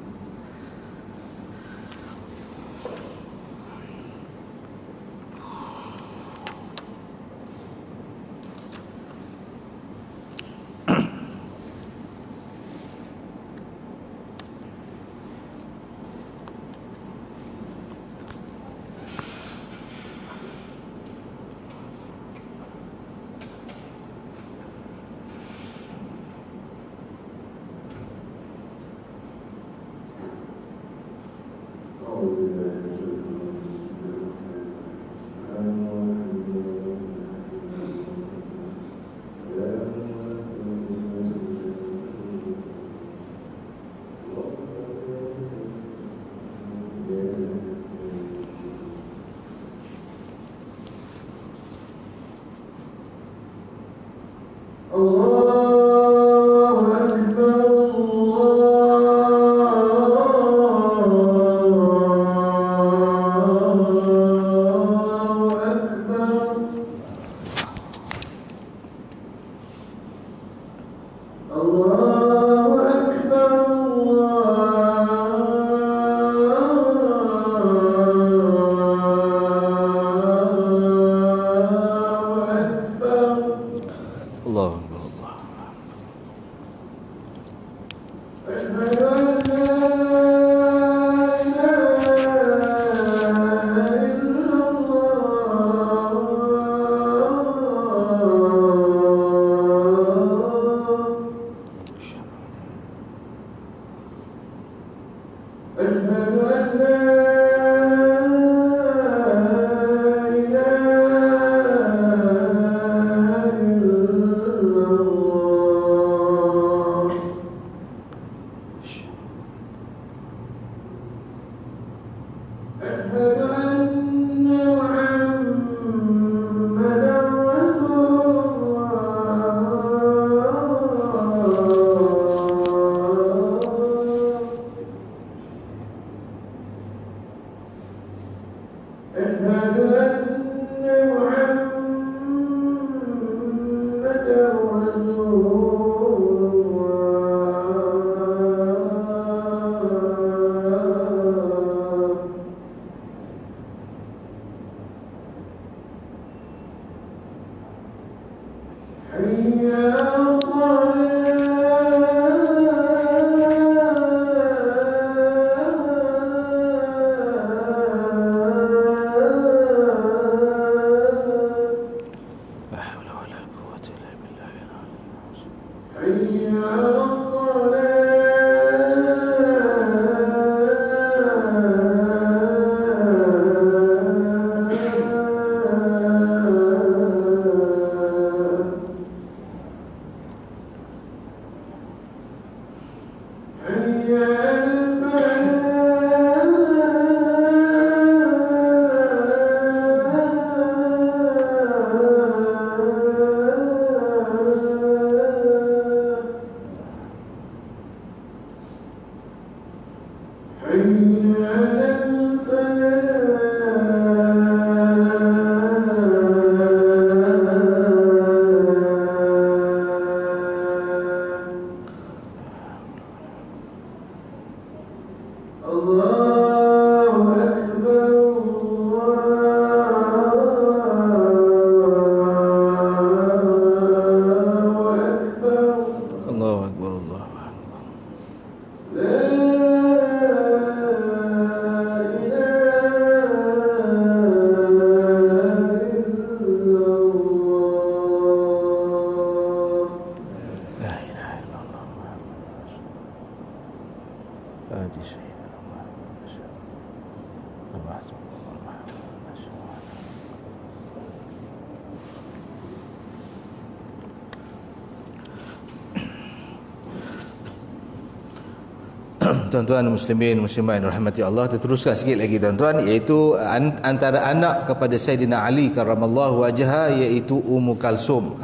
tuan-tuan muslimin muslimat yang dirahmati Allah, teruskan sikit lagi tuan-tuan, iaitu antara anak kepada Sayyidina Ali karramallahu wajhah, iaitu Ummu Kalsum.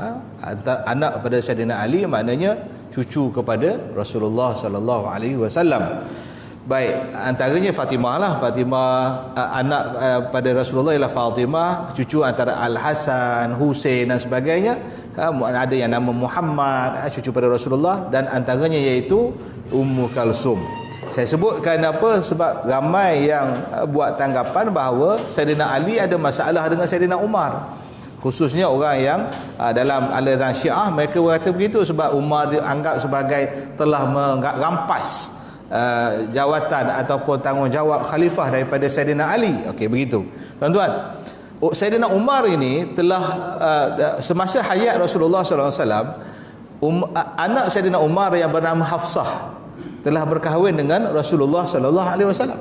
Anak kepada Sayyidina Ali maknanya cucu kepada Rasulullah sallallahu alaihi wasallam. Baik, antaranya Fatimah lah. Fatimah anak pada Rasulullah ialah Fatimah, cucu antara Al-Hasan, Husain dan sebagainya. Ada yang nama Muhammad, cucu pada Rasulullah, dan antaranya iaitu Ummu Kalsum. Saya sebutkan apa sebab ramai yang buat tanggapan bahawa Sayyidina Ali ada masalah dengan Sayyidina Umar. Khususnya orang yang dalam aliran Syiah, mereka berkata begitu sebab Umar dianggap sebagai telah merampas jawatan ataupun tanggungjawab khalifah daripada Sayyidina Ali. Okey, begitu. Tuan-tuan, Sayyidina Umar ini telah semasa hayat Rasulullah sallallahu alaihi wasallam, anak Sayyidina Umar yang bernama Hafsah telah berkahwin dengan Rasulullah sallallahu alaihi wasallam.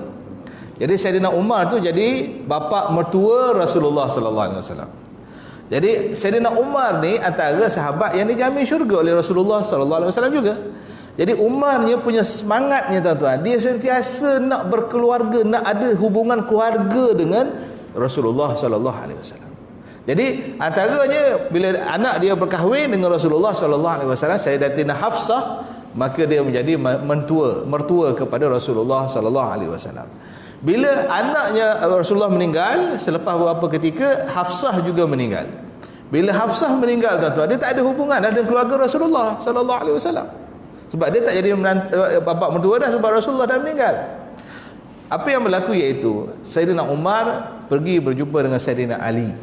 Jadi Sayyidina Umar tu jadi bapa mertua Rasulullah sallallahu alaihi wasallam. Jadi Sayyidina Umar ni antara sahabat yang dijamin syurga oleh Rasulullah sallallahu alaihi wasallam juga. Jadi Umarnya punya semangatnya tuan-tuan, dia sentiasa nak berkeluarga, nak ada hubungan keluarga dengan Rasulullah sallallahu alaihi wasallam. Jadi antaranya bila anak dia berkahwin dengan Rasulullah sallallahu alaihi wasallam, Sayyidatina Hafsah, maka dia menjadi mertua kepada Rasulullah sallallahu alaihi wasallam. Bila anaknya Rasulullah meninggal, selepas beberapa ketika Hafsah juga meninggal. Bila Hafsah meninggal tuan-tuan, dia tak ada hubungan dengan keluarga Rasulullah sallallahu alaihi wasallam. Sebab dia tak jadi bapa mertua dah, sebab Rasulullah dah meninggal. Apa yang berlaku iaitu Sayyidina Umar pergi berjumpa dengan Sayyidina Ali,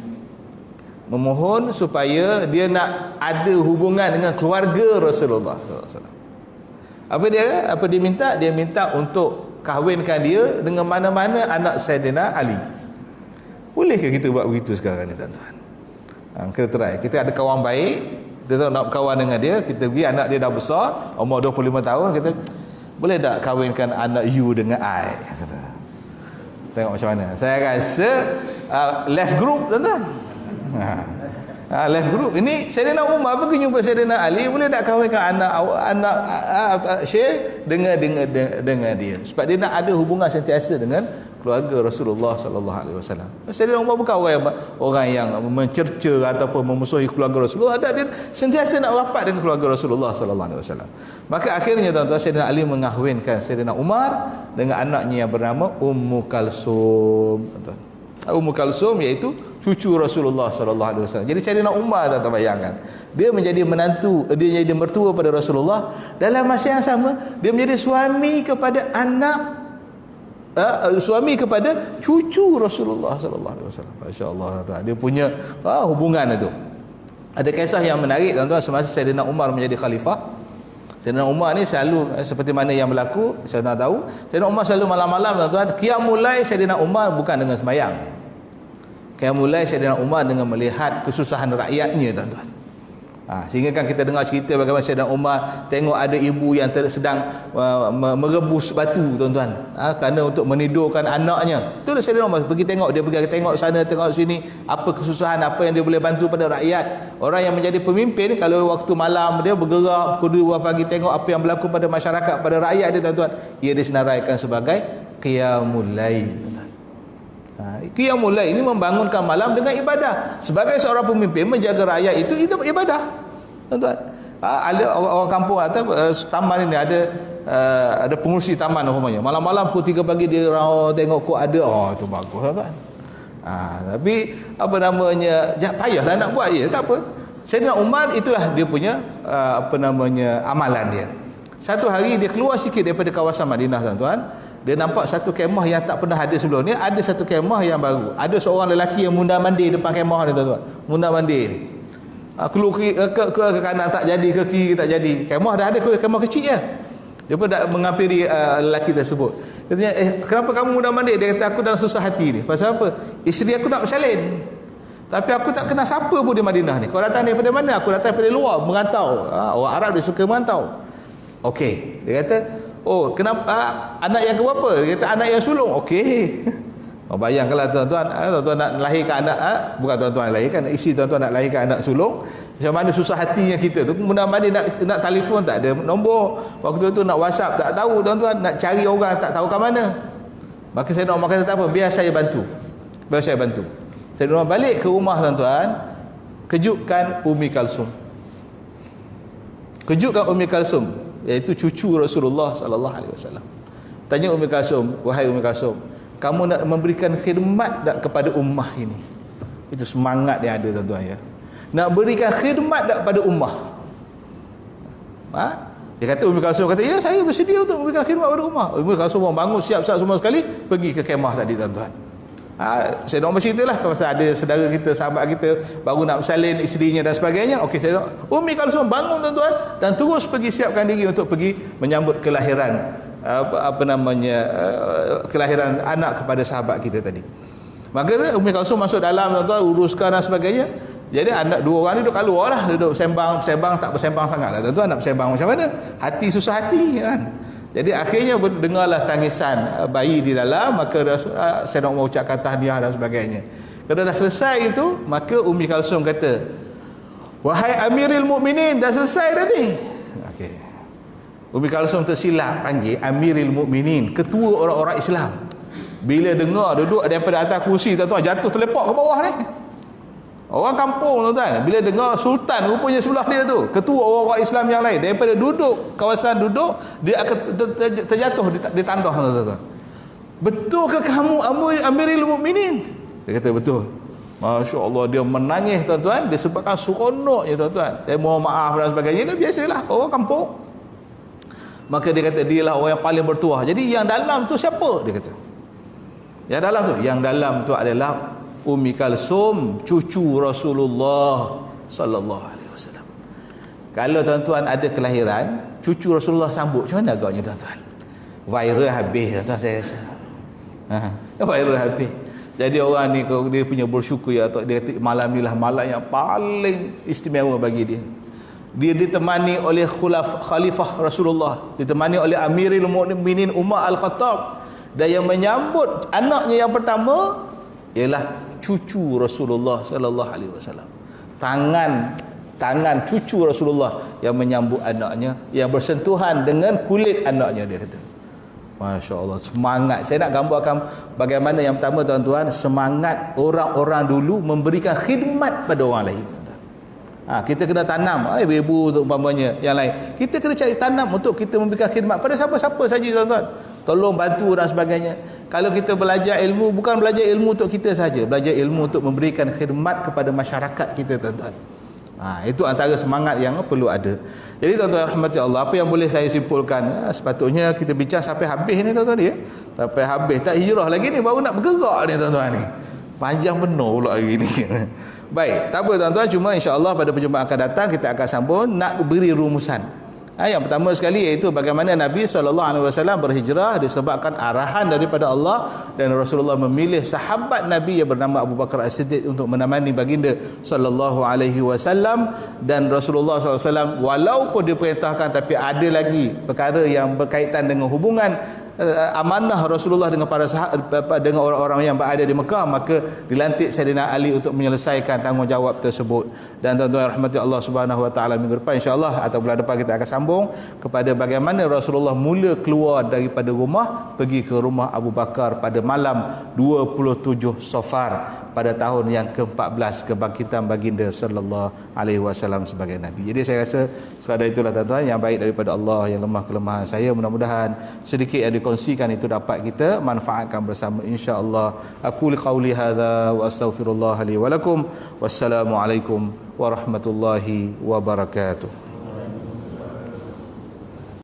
memohon supaya dia nak ada hubungan dengan keluarga Rasulullah SAW. Apa dia minta? Dia minta untuk kahwinkan dia dengan mana-mana anak Sayyidina Ali. Bolehkah kita buat begitu sekarang ni tuan-tuan? Kita try. Kita ada kawan baik, kita nak berkawan dengan dia, kita pergi, anak dia dah besar, umur 25 tahun, kita boleh tak kahwinkan anak you dengan I? Kata. Tengok macam mana. Saya rasa left group tuan-tuan. Left group. Ini Sayyidina Umar pergi jumpa Sayyidina Ali, boleh tak kahwinkan anak Syekh dengan dia, sebab dia nak ada hubungan sentiasa dengan keluarga Rasulullah sallallahu alaihi wasallam. Sayyidina Umar bukan orang yang mencerca ataupun memusuhi keluarga Rasulullah, dia sentiasa nak rapat dengan keluarga Rasulullah sallallahu alaihi wasallam. Maka akhirnya tuan-tuan, Sayyidina Ali mengahwinkan Sayyidina Umar dengan anaknya yang bernama Ummu Kalsum. Ummu Kalsum iaitu cucu Rasulullah sallallahu alaihi wasallam. Jadi Sayyidina Umar, tuan-tuan bayangkan, dia menjadi menantu, dia jadi mertua pada Rasulullah, dalam masa yang sama dia menjadi suami kepada suami kepada cucu Rasulullah sallallahu alaihi wasallam. Masya-Allah, dia punya hubungan itu. Ada kisah yang menarik tuan-tuan, semasa Sayyidina Umar menjadi khalifah. Sayyidina Umar ni selalu seperti mana yang berlaku, saya tak tahu. Sayyidina Umar selalu malam-malam tuan-tuan, qiyamul lail Sayyidina Umar bukan dengan sembahyang. Qiyamul lail Sayyidina Umar dengan melihat kesusahan rakyatnya tuan-tuan. Sehingga kan kita dengar cerita bagaimana Sayyidina Umar tengok ada ibu yang sedang merebus batu tuan-tuan, kerana untuk menidurkan anaknya. Itulah Sayyidina Umar pergi tengok, dia pergi tengok sana tengok sini, apa kesusahan, apa yang dia boleh bantu pada rakyat. Orang yang menjadi pemimpin, kalau waktu malam dia bergerak pukul 2 pagi tengok apa yang berlaku pada masyarakat, pada rakyat dia tuan-tuan, ia disenaraikan sebagai qiyamul lail. Qiyamul lail ini membangunkan malam dengan ibadah. Sebagai seorang pemimpin, menjaga rakyat itu ibadah tuan-tuan. Ada orang kampung atau taman ini ada pengurusi taman umpamanya, malam-malam pukul 3 pagi dia tengok kok ada, itu bagus tuan-tuan. Tapi apa namanya, payahlah nak buat, tak apa. Sayyidina Umar itulah dia punya amalan dia. Satu hari dia keluar sikit daripada kawasan Madinah tuan-tuan, dia nampak satu kemah yang tak pernah ada sebelum ni. Ada satu kemah yang baru. Ada seorang lelaki yang mundar-mandir depan kemah ni tuan-tuan. Mundar-mandir ni. Keluar ke kanan tak jadi, ke kiri tak jadi. Kemah dah ada, kemah kecil je. Dia pun dah menghampiri lelaki tersebut. Dia tanya, kenapa kamu mundar-mandir? Dia kata, aku dalam susah hati ni. Pasal apa? Isteri aku nak bersalin, tapi aku tak kenal siapa pun di Madinah ni. Kau datang daripada mana? Aku datang daripada luar, merantau. Orang Arab dia suka merantau. Okey. Dia kata, kenapa anak yang keberapa? Dia kata anak yang sulung. Okey. Bayangkanlah tuan-tuan, tuan-tuan nak lahirkan anak, bukan tuan-tuan lahirkan, isteri tuan-tuan nak lahirkan anak sulung. Macam mana susah hatinya kita tu. Mudah-mudahan nak telefon tak ada nombor. Waktu tu nak WhatsApp tak tahu tuan-tuan. Nak cari orang tak tahu kat mana. Maka Sayyidina Umar kata tak apa, biar saya bantu. Sayyidina Umar balik ke rumah tuan-tuan, kejutkan Ummi Kalsum. Iaitu cucu Rasulullah sallallahu alaihi wasallam. Tanya Ummi Kalsum, wahai Ummi Kalsum, kamu nak memberikan khidmat tak kepada ummah ini? Itu semangat yang ada tuan-tuan ya. Nak berikan khidmat tak pada ummah. Dia kata, Ummi Kalsum kata, ya saya bersedia untuk memberikan khidmat pada ummah. Ummi Kalsum bangun siap-siap semua sekali, pergi ke kemah tadi tuan-tuan. Saya nak berceritalah pasal ada saudara kita, sahabat kita baru nak bersalin isterinya dan sebagainya. Okey, saya nak Ummi Kalsum bangun tuan-tuan dan terus pergi siapkan diri untuk pergi menyambut kelahiran kelahiran anak kepada sahabat kita tadi. Maka Ummi Kalsum masuk dalam tuan-tuan, uruskan dan sebagainya. Jadi anak dua orang ni duduk keluar lah, duduk sembang tak bersembang sangat lah tuan-tuan. Nak bersembang macam mana? Hati susah hati kan. Jadi akhirnya dengarlah tangisan bayi di dalam. Maka saya nak mengucapkan tahniah dan sebagainya. Kalau dah selesai itu, maka Ummi Kalsum kata, wahai Amirul Mukminin, dah selesai dah ni. Okay. Ummi Kalsum tersilap panggil Amirul Mukminin, ketua orang-orang Islam. Bila dengar duduk daripada atas kursi tuan-tuan, jatuh terlepak ke bawah ni. Orang kampung tuan-tuan, bila dengar sultan rupanya sebelah dia tu, ketua orang-orang Islam yang lain, daripada duduk kawasan duduk, dia akan terjatuh di tandah tuan-tuan. Betul ke kamu Amirul Mukminin? Dia kata betul. Masya-Allah, dia menangis tuan-tuan disebabkan seronoknya tuan-tuan. Dia mohon maaf dan sebagainya, biasalah orang kampung. Maka dia kata dialah orang yang paling bertuah. Jadi yang dalam tu siapa? Dia kata. Yang dalam tu adalah Ummi Kalsum, cucu Rasulullah sallallahu alaihi wasallam. Kalau tuan-tuan ada kelahiran, cucu Rasulullah sambut, macam mana agaknya tuan-tuan? Viral habis tuan-tuan, saya rasa. Viral habis. Jadi orang ni kalau dia punya bersyukur ya, dia kata malam ni lah malam yang paling istimewa bagi dia. Dia ditemani oleh khalifah Rasulullah, ditemani oleh Amirul Mukminin Umar Al-Khattab, dan yang menyambut anaknya yang pertama ialah cucu Rasulullah sallallahu alaihi wasallam. Tangan cucu Rasulullah yang menyambut anaknya, yang bersentuhan dengan kulit anaknya, dia kata. Masya-Allah, semangat. Saya nak gambarkan bagaimana yang pertama tuan-tuan, semangat orang-orang dulu memberikan khidmat pada orang lain. Kita kena tanam, ibu-ibu umpamanya yang lain. Kita kena cari tanam untuk kita memberikan khidmat pada siapa-siapa saja tuan-tuan. Tolong bantu dan sebagainya. Kalau kita belajar ilmu, bukan belajar ilmu untuk kita saja, belajar ilmu untuk memberikan khidmat kepada masyarakat kita tuan-tuan. Itu antara semangat yang perlu ada. Jadi tuan-tuan rahmati Allah, apa yang boleh saya simpulkan, sepatutnya kita bincang sampai habis ni tuan-tuan ya. Sampai habis, tak hijrah lagi ni, baru nak bergerak ni tuan-tuan ni. Panjang benar pula hari ni. Baik, tak apa tuan-tuan, cuma insya-Allah pada perjumpaan akan datang kita akan sambung nak beri rumusan. Yang pertama sekali iaitu bagaimana Nabi SAW berhijrah disebabkan arahan daripada Allah, dan Rasulullah memilih sahabat Nabi yang bernama Abu Bakar As-Siddiq untuk menemani baginda SAW. Dan Rasulullah SAW walaupun diperintahkan, tapi ada lagi perkara yang berkaitan dengan hubungan amanah Rasulullah dengan para sahabat, dengan orang-orang yang berada di Mekah, maka dilantik Sayyidina Ali untuk menyelesaikan tanggungjawab tersebut. Dan tuan-tuan rahmati Allah Subhanahu wa taala, minggu depan insya-Allah atau bulan depan kita akan sambung kepada bagaimana Rasulullah mula keluar daripada rumah pergi ke rumah Abu Bakar pada malam 27 Safar pada tahun yang ke-14 kebangkitan baginda sallallahu alaihi wasallam sebagai nabi. Jadi saya rasa sekadar itulah tuan-tuan, yang baik daripada Allah, yang lemah kelemahan saya. Mudah-mudahan sedikit yang dikongsikan itu dapat kita manfaatkan bersama insya-Allah. Aku qauli hadza wa astaghfirullah li wa lakum. Wassalamualaikum warahmatullahi wabarakatuh.